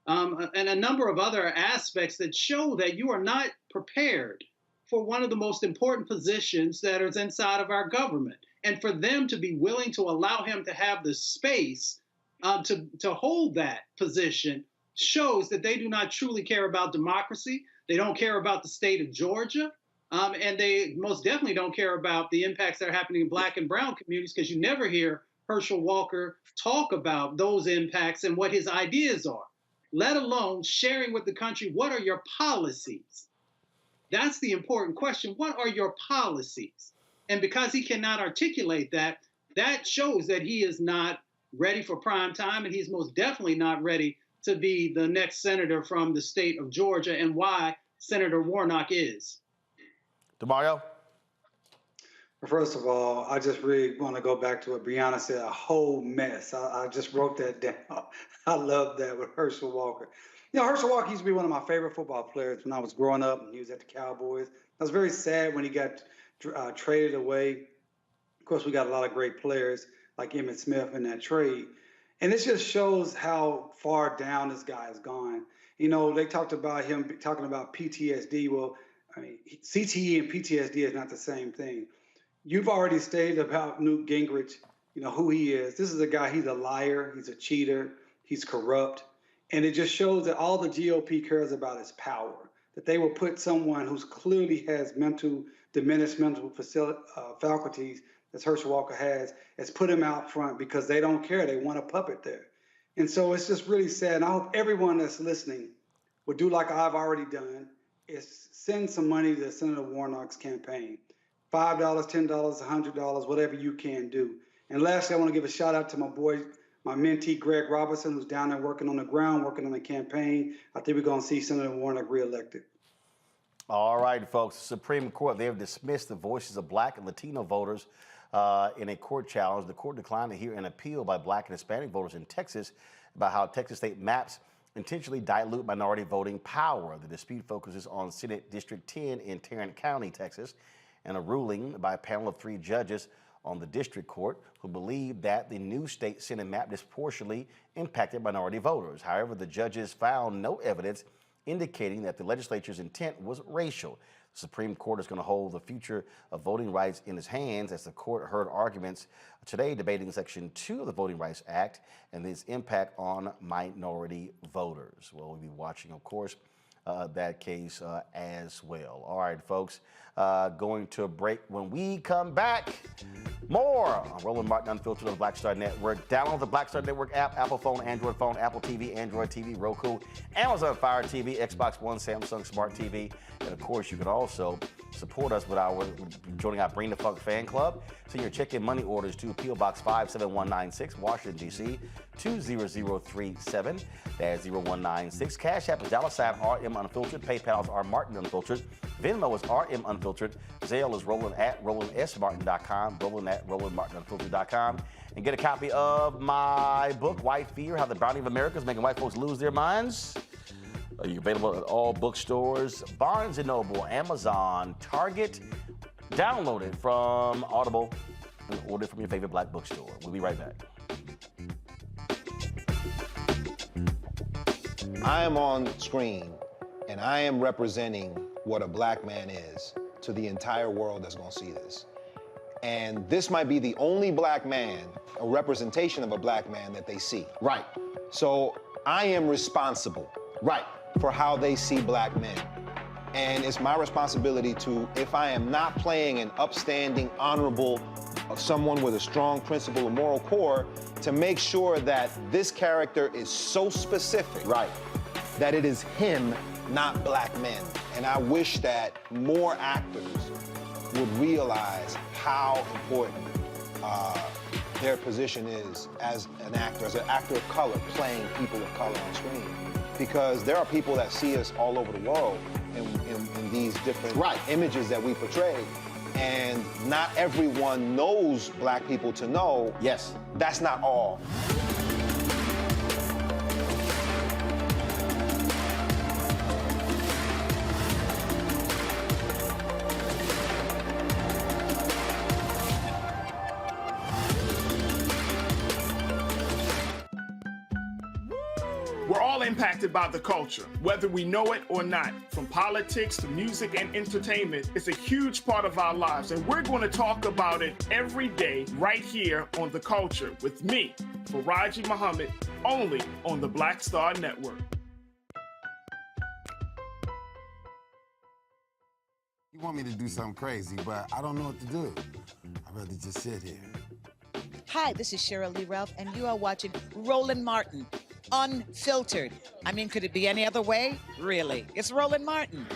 and a number of other aspects that show that you are not prepared for one of the most important positions that is inside of our government. And for them to be willing to allow him to have the space to hold that position shows that they do not truly care about democracy. They don't care about the state of Georgia. And they most definitely don't care about the impacts that are happening in Black and brown communities, because you never hear Herschel Walker talk about those impacts and what his ideas are, let alone sharing with the country, what are your policies? That's the important question. What are your policies? And because he cannot articulate that, that shows that he is not ready for prime time, and he's most definitely not ready to be the next senator from the state of Georgia, and why Senator Warnock is. DeMario? First of all, I just really want to go back to what Brianna said, a whole mess. I just wrote that down. I love that with Herschel Walker. Herschel Walker used to be one of my favorite football players when I was growing up, and he was at the Cowboys. I was very sad when he got traded away. Of course, we got a lot of great players like Emmitt Smith in that trade. And this just shows how far down this guy has gone. They talked about him talking about PTSD. Well, I mean, CTE and PTSD is not the same thing. You've already stated about Newt Gingrich, who he is. This is a guy, he's a liar, he's a cheater, he's corrupt. And it just shows that all the GOP cares about is power, that they will put someone who's clearly has diminished mental faculties, as Herschel Walker has put him out front because they don't care. They want a puppet there. And so it's just really sad. And I hope everyone that's listening will do like I've already done, is send some money to Senator Warnock's campaign. $5, $10, $100, whatever you can do. And lastly, I want to give a shout out to my boy, my mentee, Greg Robertson, who's down there working on the ground, working on the campaign. I think we're going to see Senator Warnock reelected. All right, folks. The Supreme Court, they have dismissed the voices of Black and Latino voters in a court challenge. The court declined to hear an appeal by Black and Hispanic voters in Texas about how Texas state maps intentionally dilute minority voting power. The dispute focuses on Senate District 10 in Tarrant County, Texas, and a ruling by a panel of 3 judges on the district court who believe that the new state Senate map disproportionately impacted minority voters. However, the judges found no evidence indicating that the legislature's intent was racial. The Supreme Court is going to hold the future of voting rights in its hands as the court heard arguments today debating Section 2 of the Voting Rights Act and its impact on minority voters. Well, we'll be watching, of course, that case as well. All right, folks, going to a break. When we come back, more on Roland Martin Unfiltered on the Black Star Network. Download the Black Star Network app, Apple phone, Android phone, Apple TV, Android TV, Roku, Amazon Fire TV, Xbox One, Samsung Smart TV. And of course, you can also support us with joining our Bring the Funk fan club. Send your check and money orders to P.O. Box 57196, Washington, D.C. 20037. That's 0196. Cash App is $RM Unfiltered. PayPal is R Martin Unfiltered. Venmo is RM Unfiltered. Zelle is Roland at RolandSMartin.com. Roland at RolandMartinUnfiltered.com. And get a copy of my book, White Fear: How the Browning of America is Making White Folks Lose Their Minds. Are you available at all bookstores? Barnes & Noble, Amazon, Target. Download it from Audible and order it from your favorite Black bookstore. We'll be right back. I am on screen and I am representing what a black man is to the entire world that's gonna see this. And this might be the only black man, a representation of a black man that they see. Right. So I am responsible. Right. For how they see black men. And it's my responsibility to, if I am not playing an upstanding, honorable, someone with a strong principle and moral core, to make sure that this character is so specific. Right. That it is him, not black men. And I wish that more actors would realize how important their position is as an actor of color, playing people of color on screen. Because there are people that see us all over the world in these different images that we portray. And not everyone knows black people to know. Yes. That's not all. We're all impacted by the culture, whether we know it or not. From politics to music and entertainment, it's a huge part of our lives, and we're going to talk about it every day right here on The Culture with me, Faraji Muhammad, only on the Black Star Network. You want me to do something crazy, but I don't know what to do. I'd rather just sit here. Hi, this is Cheryl Lee Ralph, and you are watching Roland Martin, Unfiltered. I mean, could it be any other way? Really? It's Roland Martin.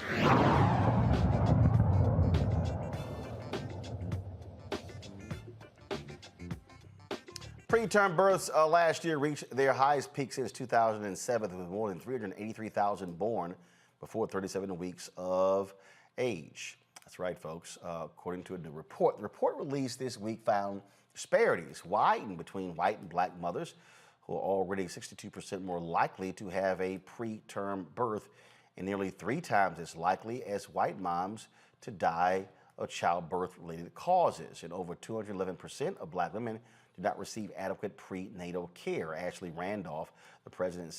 Preterm births last year reached their highest peak since 2007, with more than 383,000 born before 37 weeks of age. That's right, folks. According to a new report, the report released this week found disparities widen between white and black mothers, who are already 62% more likely to have a preterm birth and nearly 3 times as likely as white moms to die of childbirth-related causes. And over 211% of black women did not receive adequate prenatal care. Ashley Randolph, the president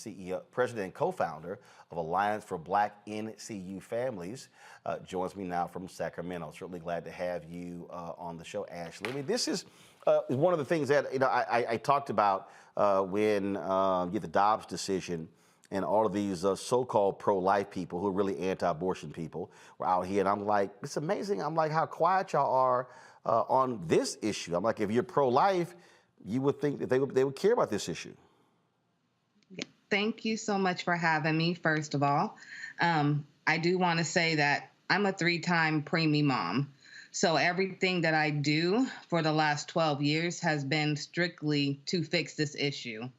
and co-founder of Alliance for Black NCU Families, joins me now from Sacramento. Certainly glad to have you on the show, Ashley. I mean, this is one of the things that I talked about when you get the Dobbs decision, and all of these so-called pro-life people who are really anti-abortion people were out here, and I'm like, it's amazing. I'm like, how quiet y'all are on this issue. I'm like, if you're pro-life, you would think that they would care about this issue. Thank you so much for having me, first of all. I do want to say that I'm a 3-time preemie mom. So everything that I do for the last 12 years has been strictly to fix this issue.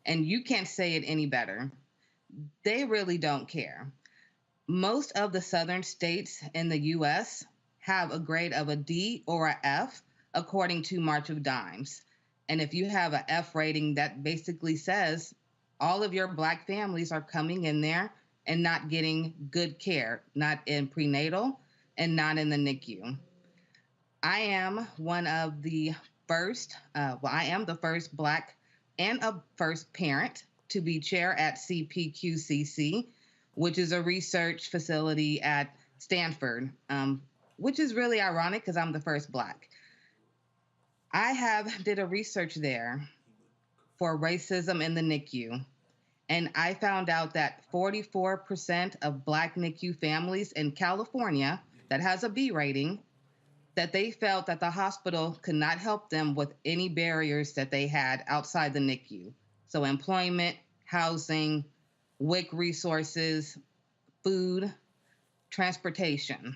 And you can't say it any better. They really don't care. Most of the southern states in the U.S. have a grade of a D or a F, according to March of Dimes. And if you have an F rating, that basically says all of your black families are coming in there and not getting good care, not in prenatal and not in the NICU. I am one of the first, I am the first black and a first parent to be chair at CPQCC, which is a research facility at Stanford, which is really ironic because I'm the first black. I did a research there for racism in the NICU, and I found out that 44% of black NICU families in California that has a B rating, that they felt that the hospital could not help them with any barriers that they had outside the NICU. So employment, housing, WIC resources, food, transportation.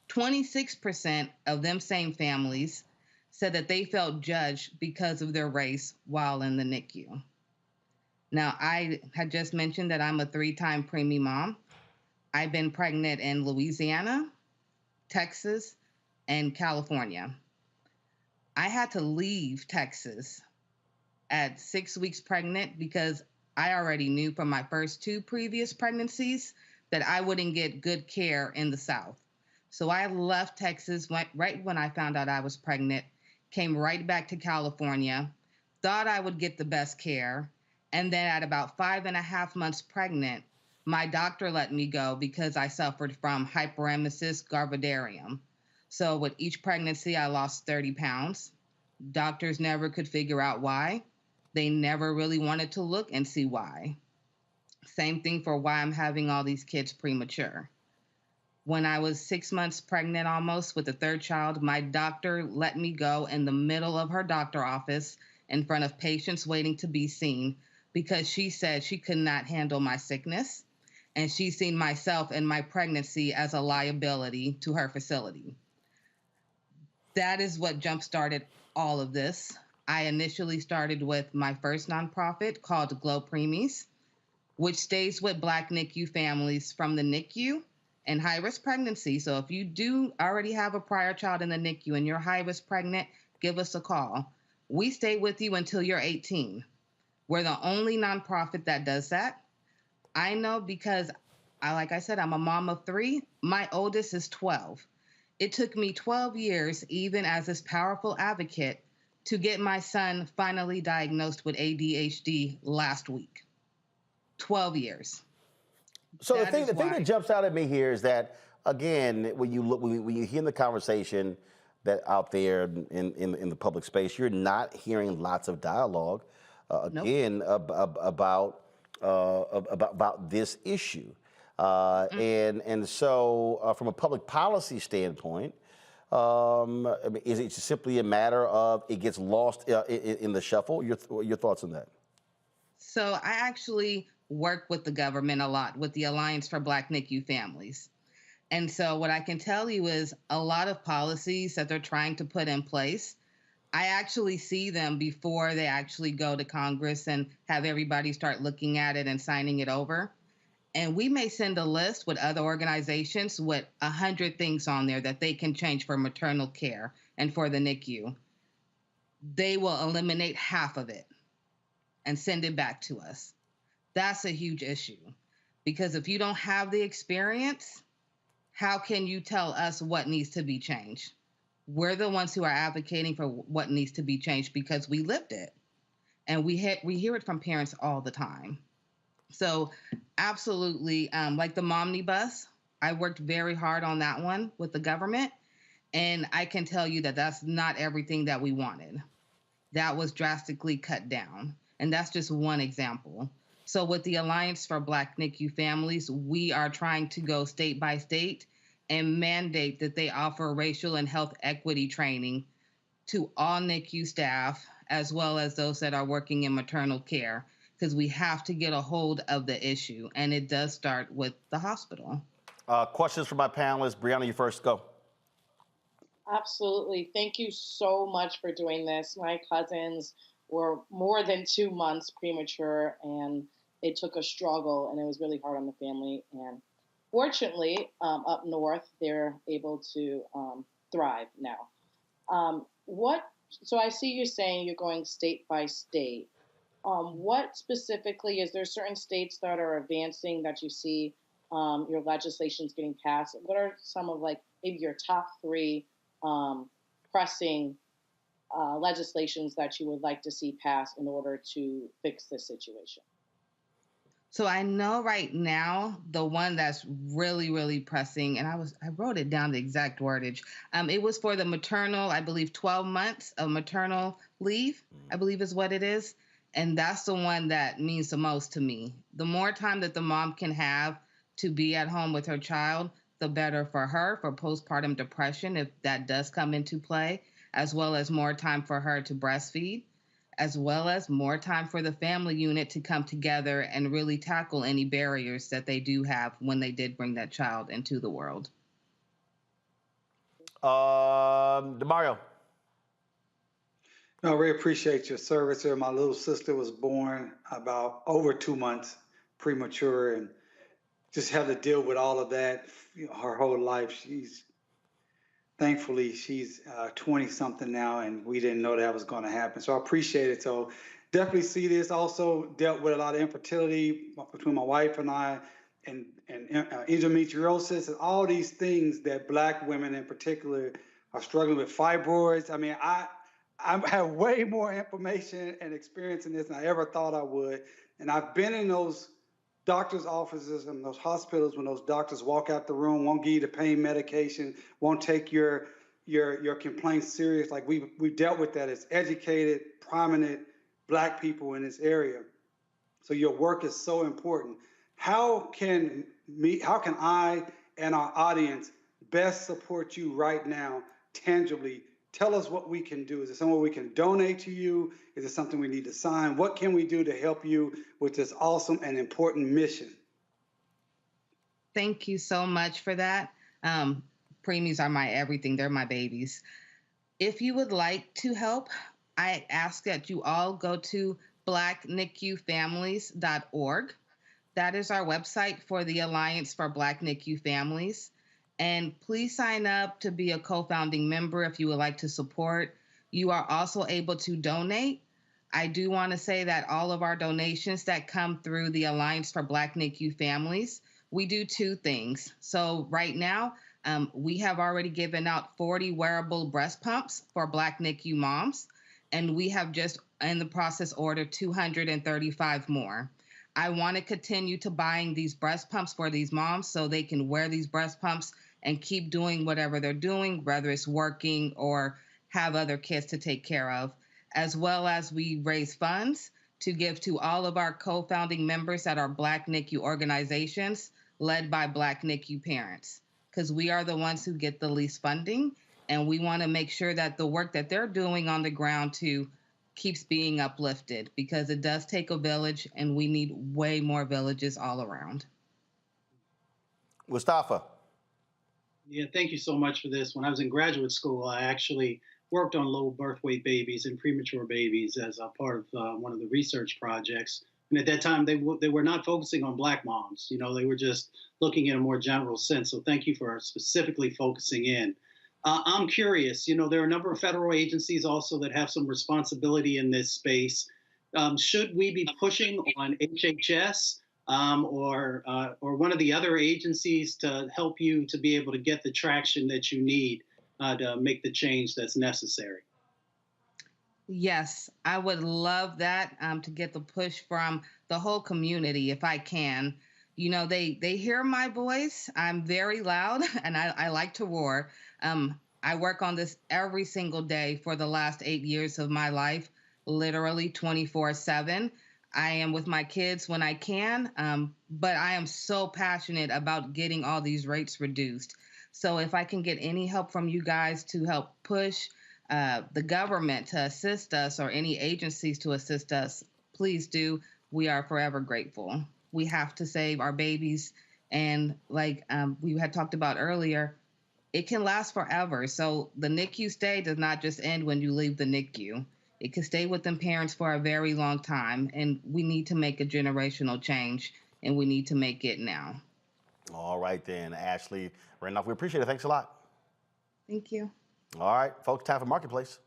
26% of them same families said that they felt judged because of their race while in the NICU. Now, I had just mentioned that I'm a 3-time preemie mom. I've been pregnant in Louisiana, Texas, and California. I had to leave Texas at 6 weeks pregnant because I already knew from my first 2 previous pregnancies that I wouldn't get good care in the South. So I left Texas right when I found out I was pregnant, came right back to California, thought I would get the best care, And then at about 5.5 months pregnant, my doctor let me go because I suffered from hyperemesis gravidarum. So with each pregnancy, I lost 30 pounds. Doctors never could figure out why. They never really wanted to look and see why. Same thing for why I'm having all these kids premature. When I was 6 months pregnant almost with the third child, my doctor let me go in the middle of her doctor office in front of patients waiting to be seen because she said she could not handle my sickness and she seen myself and my pregnancy as a liability to her facility. That is what jump-started all of this. I initially started with my first nonprofit called Glow Preemies, which stays with Black NICU families from the NICU and high-risk pregnancy. So if you do already have a prior child in the NICU and you're high-risk pregnant, give us a call. We stay with you until you're 18. We're the only nonprofit that does that. I know because, like I said, I'm a mom of 3. My oldest is 12. It took me 12 years, even as this powerful advocate, to get my son finally diagnosed with ADHD last week. 12 years. So the thing that jumps out at me here is that, again, when you hear the conversation that out there in the public space, you're not hearing lots of dialogue again about this issue. And so from a public policy standpoint, is it simply a matter of it gets lost in the shuffle? Your thoughts on that? So I actually work with the government a lot with the Alliance for Black NICU Families. And so what I can tell you is a lot of policies that they're trying to put in place, I actually see them before they actually go to Congress and have everybody start looking at it and signing it over. And we may send a list with other organizations with 100 things on there that they can change for maternal care and for the NICU. They will eliminate half of it and send it back to us. That's a huge issue because if you don't have the experience, how can you tell us what needs to be changed? We're the ones who are advocating for what needs to be changed because we lived it. And we hear it from parents all the time. So absolutely, like the Momnibus, I worked very hard on that one with the government. And I can tell you that that's not everything that we wanted. That was drastically cut down. And that's just one example. So with the Alliance for Black NICU Families, we are trying to go state by state and mandate that they offer racial and health equity training to all NICU staff, as well as those that are working in maternal care, because we have to get a hold of the issue. And it does start with the hospital. Questions from my panelists. Brianna, you first, go. Absolutely. Thank you so much for doing this. My cousins were more than 2 months premature, and it took a struggle, and it was really hard on the family. And fortunately, up north, they're able to thrive now. So I see you saying you're going state by state. What specifically, is there certain states that are advancing that you see your legislation's getting passed? What are some of maybe your top 3 pressing legislations that you would like to see passed in order to fix this situation? So I know right now the one that's really, really pressing, and I wrote it down, the exact wordage. It was for the maternal, I believe 12 months of maternal leave, I believe is what it is. And that's the one that means the most to me. The more time that the mom can have to be at home with her child, the better for her, for postpartum depression, if that does come into play, as well as more time for her to breastfeed, as well as more time for the family unit to come together and really tackle any barriers that they do have when they did bring that child into the world. DeMario. No, I really appreciate your service here. My little sister was born about over 2 months premature and just had to deal with all of that her whole life. Thankfully, she's 20-something now, and we didn't know that was going to happen. So I appreciate it. So definitely see this. Also dealt with a lot of infertility between my wife and I, and endometriosis, and all these things that Black women in particular are struggling with. Fibroids. I mean, I have way more information and experience in this than I ever thought I would. And I've been in those doctors' offices and those hospitals when those doctors walk out the room, won't give you the pain medication, won't take your complaints serious. Like we've dealt with that as educated, prominent Black people in this area. So your work is so important. How can I and our audience best support you right now, tangibly? Tell us what we can do. Is it somewhere we can donate to you? Is it something we need to sign? What can we do to help you with this awesome and important mission? Thank you so much for that. Preemies are my everything. They're my babies. If you would like to help, I ask that you all go to blacknicufamilies.org. That is our website for the Alliance for Black NICU Families. And please sign up to be a co-founding member if you would like to support. You are also able to donate. I do want to say that all of our donations that come through the Alliance for Black NICU Families, we do two things. So right now, we have already given out 40 wearable breast pumps for Black NICU moms, and we have just in the process ordered 235 more. I want to continue to buying these breast pumps for these moms so they can wear these breast pumps and keep doing whatever they're doing, whether it's working or have other kids to take care of, as well as we raise funds to give to all of our co-founding members that are Black NICU organizations led by Black NICU parents, because we are the ones who get the least funding, and we want to make sure that the work that they're doing on the ground too keeps being uplifted, because it does take a village, and we need way more villages all around. Mustafa. Yeah, thank you so much for this. When I was in graduate school, I actually worked on low birth weight babies and premature babies as a part of one of the research projects. And at that time, they were not focusing on Black moms. You know, they were just looking in a more general sense. So thank you for specifically focusing in. I'm curious, you know, there are a number of federal agencies also that have some responsibility in this space. Should we be pushing on HHS or one of the other agencies to help you to be able to get the traction that you need to make the change that's necessary? Yes, I would love that, to get the push from the whole community if I can. You know, they hear my voice. I'm very loud and I like to roar. I work on this every single day for the last 8 years of my life, literally 24/7. I am with my kids when I can, but I am so passionate about getting all these rates reduced. So if I can get any help from you guys to help push the government to assist us or any agencies to assist us, please do. We are forever grateful. We have to save our babies. And like we had talked about earlier, it can last forever. So the NICU stay does not just end when you leave the NICU. It can stay with them parents for a very long time. And we need to make a generational change, and we need to make it now. All right then, Ashley Randolph, we appreciate it. Thanks a lot. Thank you. All right, folks, time for Marketplace.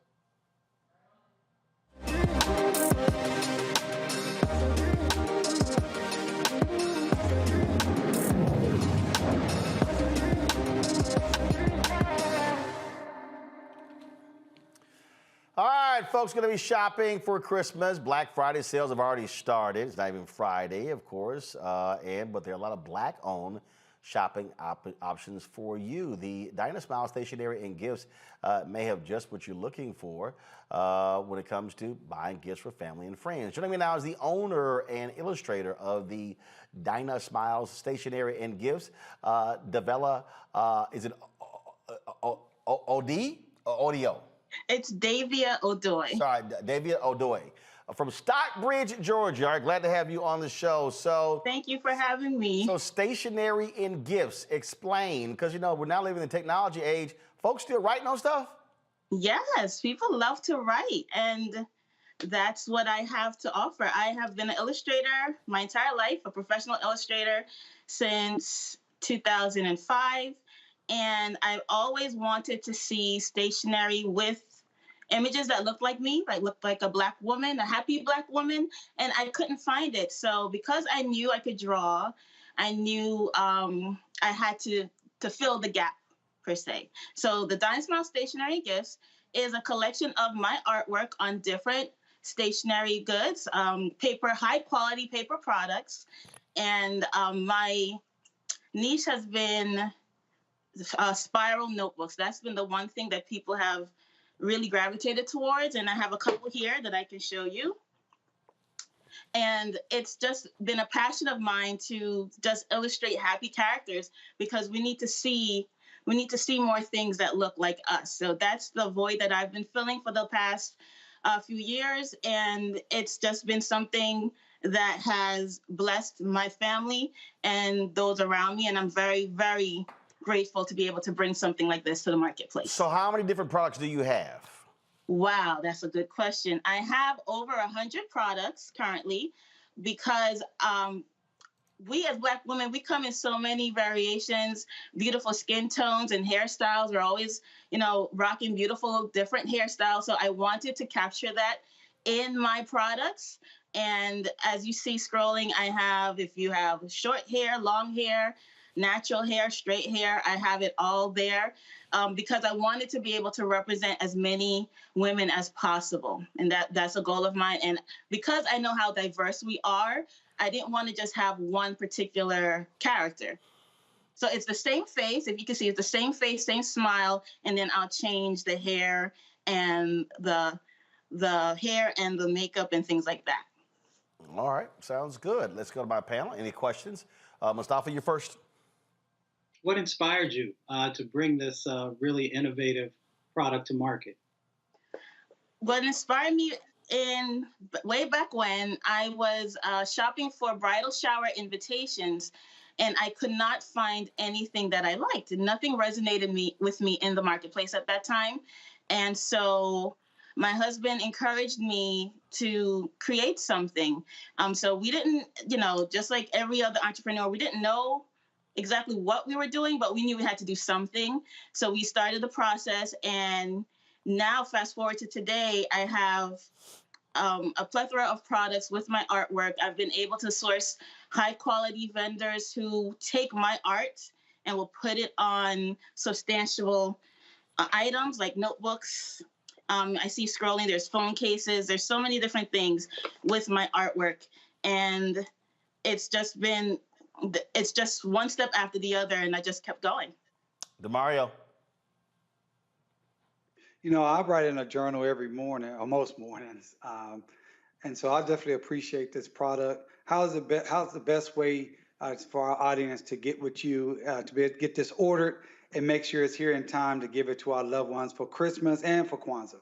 All right, folks, going to be shopping for Christmas. Black Friday sales have already started. It's not even Friday, of course, but there are a lot of Black-owned shopping options for you. The Dinah Smile Stationery and Gifts may have just what you're looking for when it comes to buying gifts for family and friends. Joining me now is the owner and illustrator of the Dinah Smiles Stationery and Gifts, Davella, is it Audio? It's Davia Odoy. Sorry, Davia Odoy. From Stockbridge, Georgia. All right, glad to have you on the show. So, thank you for having me. So, stationery and gifts, explain, because you know we're now living in the technology age. Folks still writing on stuff? Yes, people love to write, and that's what I have to offer. I have been an illustrator my entire life, a professional illustrator since 2005, and I've always wanted to see stationery with images that look like me, like look like a Black woman, a happy Black woman, and I couldn't find it. So because I knew I could draw, I knew I had to fill the gap, per se. So the Dinah Smile Stationery Gifts is a collection of my artwork on different stationery goods, high quality paper products. And my niche has been spiral notebooks. That's been the one thing that people have really gravitated towards. And I have a couple here that I can show you. And it's just been a passion of mine to just illustrate happy characters, because we need to see more things that look like us. So that's the void that I've been filling for the past few years. And it's just been something that has blessed my family and those around me. And I'm very, very grateful to be able to bring something like this to the marketplace. So how many different products do you have? Wow, that's a good question. I have over 100 products currently, because we as Black women, we come in so many variations, beautiful skin tones and hairstyles. We're always, rocking beautiful different hairstyles. So I wanted to capture that in my products. And as you see scrolling, I have, if you have short hair, long hair, natural hair, straight hair, I have it all there, because I wanted to be able to represent as many women as possible. And that's a goal of mine. And because I know how diverse we are, I didn't want to just have one particular character. So it's the same face. If you can see, it's the same face, same smile, and then I'll change the hair and the hair and the makeup and things like that. All right, sounds good. Let's go to my panel. Any questions? Mustafa, you first. What inspired you to bring this really innovative product to market? What inspired me way back when I was shopping for bridal shower invitations, and I could not find anything that I liked. Nothing resonated with me in the marketplace at that time. And so my husband encouraged me to create something. So we didn't, just like every other entrepreneur, we didn't know exactly what we were doing, but we knew we had to do something. So we started the process, and now fast forward to today, I have a plethora of products with my artwork. I've been able to source high quality vendors who take my art and will put it on substantial items like notebooks. I see scrolling, there's phone cases, there's so many different things with my artwork. And it's just one step after the other, and I just kept going. DeMario. I write in a journal every morning, or most mornings, and so I definitely appreciate this product. How's the best way for our audience to get with you, to get this ordered and make sure it's here in time to give it to our loved ones for Christmas and for Kwanzaa?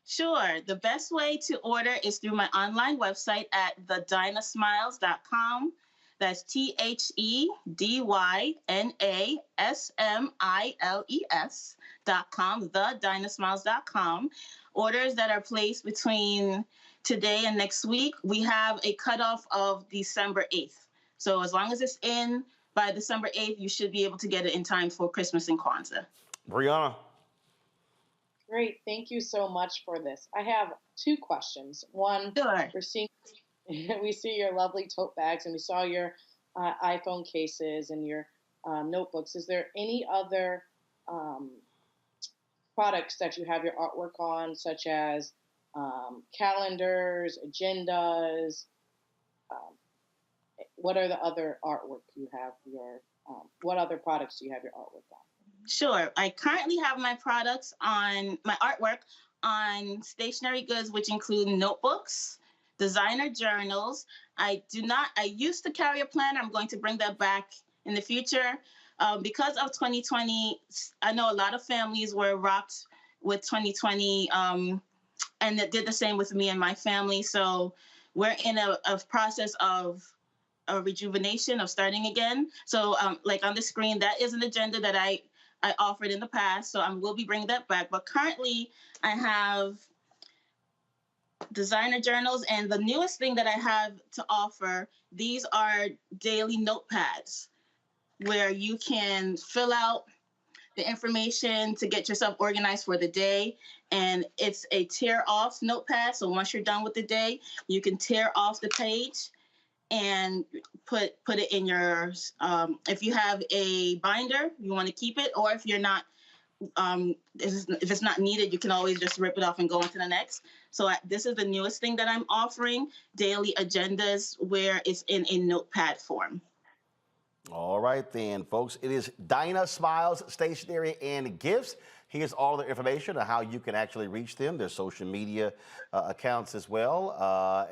Sure. The best way to order is through my online website at thedynasmiles.com. That's THEDYNASMILES.com, thedynasmiles.com. Orders that are placed between today and next week, we have a cutoff of December 8th. So as long as it's in by December 8th, you should be able to get it in time for Christmas and Kwanzaa. Brianna. Great. Thank you so much for this. I have two questions. One, sure. We see your lovely tote bags, and we saw your iPhone cases and your notebooks. Is there any other products that you have your artwork on, such as calendars, agendas? What are the other artwork you have what other products do you have your artwork on? Sure. I currently have my artwork on stationery goods, which include notebooks, designer journals. I used to carry a planner. I'm going to bring that back in the future. Because of 2020, I know a lot of families were rocked with 2020, and it did the same with me and my family. So we're in a process of a rejuvenation, of starting again. So like on the screen, that is an agenda that I offered in the past. So I will be bringing that back. But currently I have designer journals, and the newest thing that I have to offer, these are daily notepads where you can fill out the information to get yourself organized for the day. And it's a tear off notepad. So once you're done with the day, you can tear off the page and put it in your, if you have a binder, you want to keep it, or if you're not if it's not needed, you can always just rip it off and go on to the next. So this is the newest thing that I'm offering, daily agendas, where it's in a notepad form. All right then, folks. It is Dinah Smiles Stationery and Gifts. Here's all the information on how you can actually reach them. Their social media accounts as well.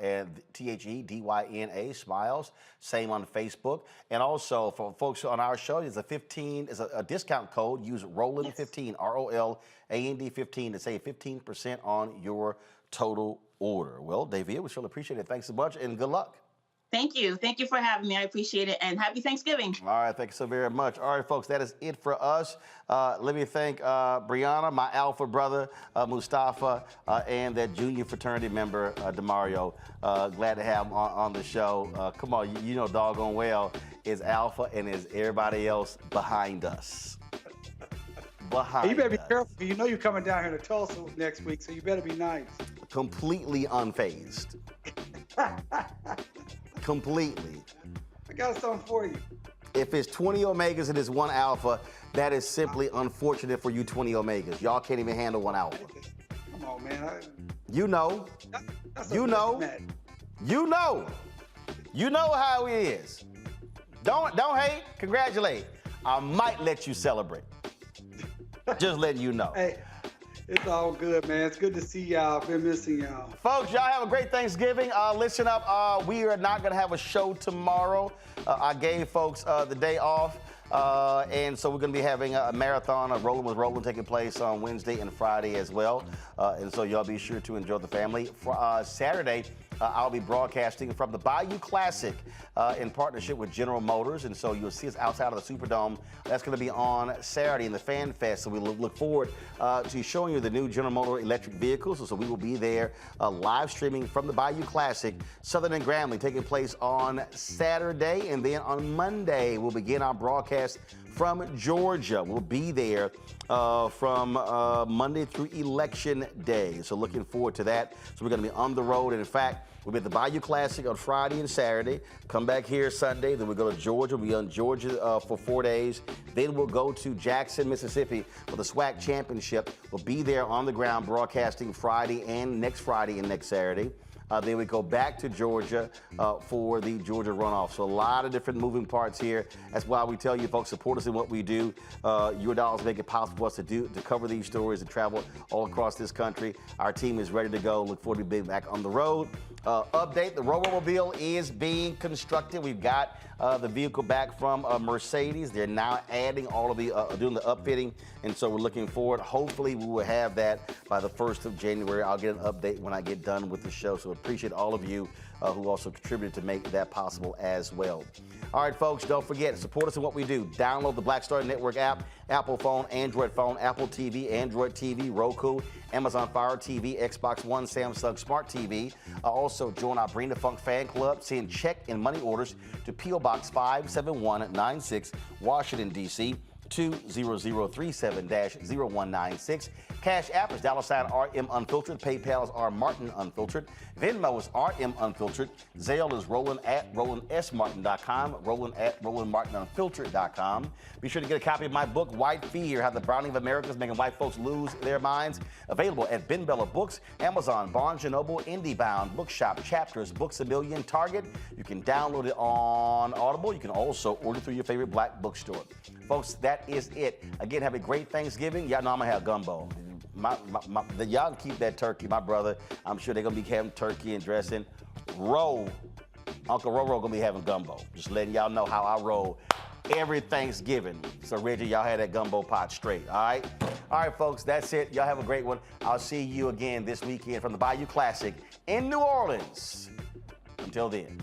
And THEDYNA Smiles, same on Facebook. And also for folks on our show, there's a discount code. Use Roland15, ROLAND 15 to save 15% on your total order. Well, Davia, we surely appreciate it. Thanks so much and good luck. Thank you. Thank you for having me. I appreciate it. And happy Thanksgiving. All right. Thank you so very much. All right, folks, that is it for us. Let me thank Brianna, my alpha brother, Mustafa, and that junior fraternity member, DeMario. Glad to have him on the show. Come on, you know doggone well is alpha and is everybody else behind us. You better be careful. You know you're coming down here to Tulsa next week, so you better be nice. Completely unfazed. Completely. I got something for you. If it's 20 Omegas and it's one Alpha, that is simply unfortunate for you 20 Omegas. Y'all can't even handle one Alpha. Come on, man. You know. That's You know. You know. You know how it is. Don't hate, congratulate. I might let you celebrate. Just letting you know. Hey. It's all good, man. It's good to see y'all. Been missing y'all. Folks, y'all have a great Thanksgiving. Listen up. We are not going to have a show tomorrow. I gave folks the day off. And so we're going to be having a marathon of Rolling with Roland taking place on Wednesday and Friday as well. And so y'all be sure to enjoy the family. Saturday, I'll be broadcasting from the Bayou Classic in partnership with General Motors. And so you'll see us outside of the Superdome. That's going to be on Saturday in the Fan Fest. So we look forward to showing you the new General Motors electric vehicles. So we will be there live streaming from the Bayou Classic, Southern and Grambling, taking place on Saturday. And then on Monday, we'll begin our broadcast from Georgia. We'll be there from Monday through Election Day. So looking forward to that. So we're going to be on the road. And in fact, we'll be at the Bayou Classic on Friday and Saturday. Come back here Sunday. Then we'll go to Georgia. We'll be on Georgia for 4 days. Then we'll go to Jackson, Mississippi for the SWAC Championship. We'll be there on the ground broadcasting Friday and next Saturday. Then we go back to Georgia for the Georgia runoff. So a lot of different moving parts here. That's why we tell you, folks, support us in what we do. Your dollars make it possible for us to cover these stories and travel all across this country. Our team is ready to go. Look forward to being back on the road. Update, the Robo-Mobile is being constructed. We've got the vehicle back from Mercedes. They're now adding all of the, doing the upfitting. And so we're looking forward. Hopefully we will have that by the 1st of January. I'll get an update when I get done with the show. So appreciate all of you who also contributed to make that possible as well. All right, folks, don't forget, support us in what we do. Download the Black Star Network app, Apple phone, Android phone, Apple TV, Android TV, Roku, Amazon Fire TV, Xbox One, Samsung Smart TV. Also, join our Bring the Funk fan club. Send check and money orders to P.O. Box 57196, Washington, D.C., 20037-0196. Cash App is $RM Unfiltered. PayPal is R Martin Unfiltered. Venmo is RM Unfiltered. Zelle is Roland@RolandSMartin.com. Roland@RolandMartinUnfiltered.com. Be sure to get a copy of my book, White Fear: How the Browning of America is Making White Folks Lose Their Minds. Available at Ben Bella Books, Amazon, Barnes & Noble, IndieBound, Bookshop, Chapters, Books A Million, Target. You can download it on Audible. You can also order through your favorite black bookstore. Folks, that is it. Again, have a great Thanksgiving. Y'all know I'm going to have gumbo. Y'all can keep that turkey. My brother, I'm sure they're going to be having turkey and dressing. Uncle Roro going to be having gumbo. Just letting y'all know how I roll every Thanksgiving. So, Reggie, y'all had that gumbo pot straight, all right? All right, folks, that's it. Y'all have a great one. I'll see you again this weekend from the Bayou Classic in New Orleans. Until then.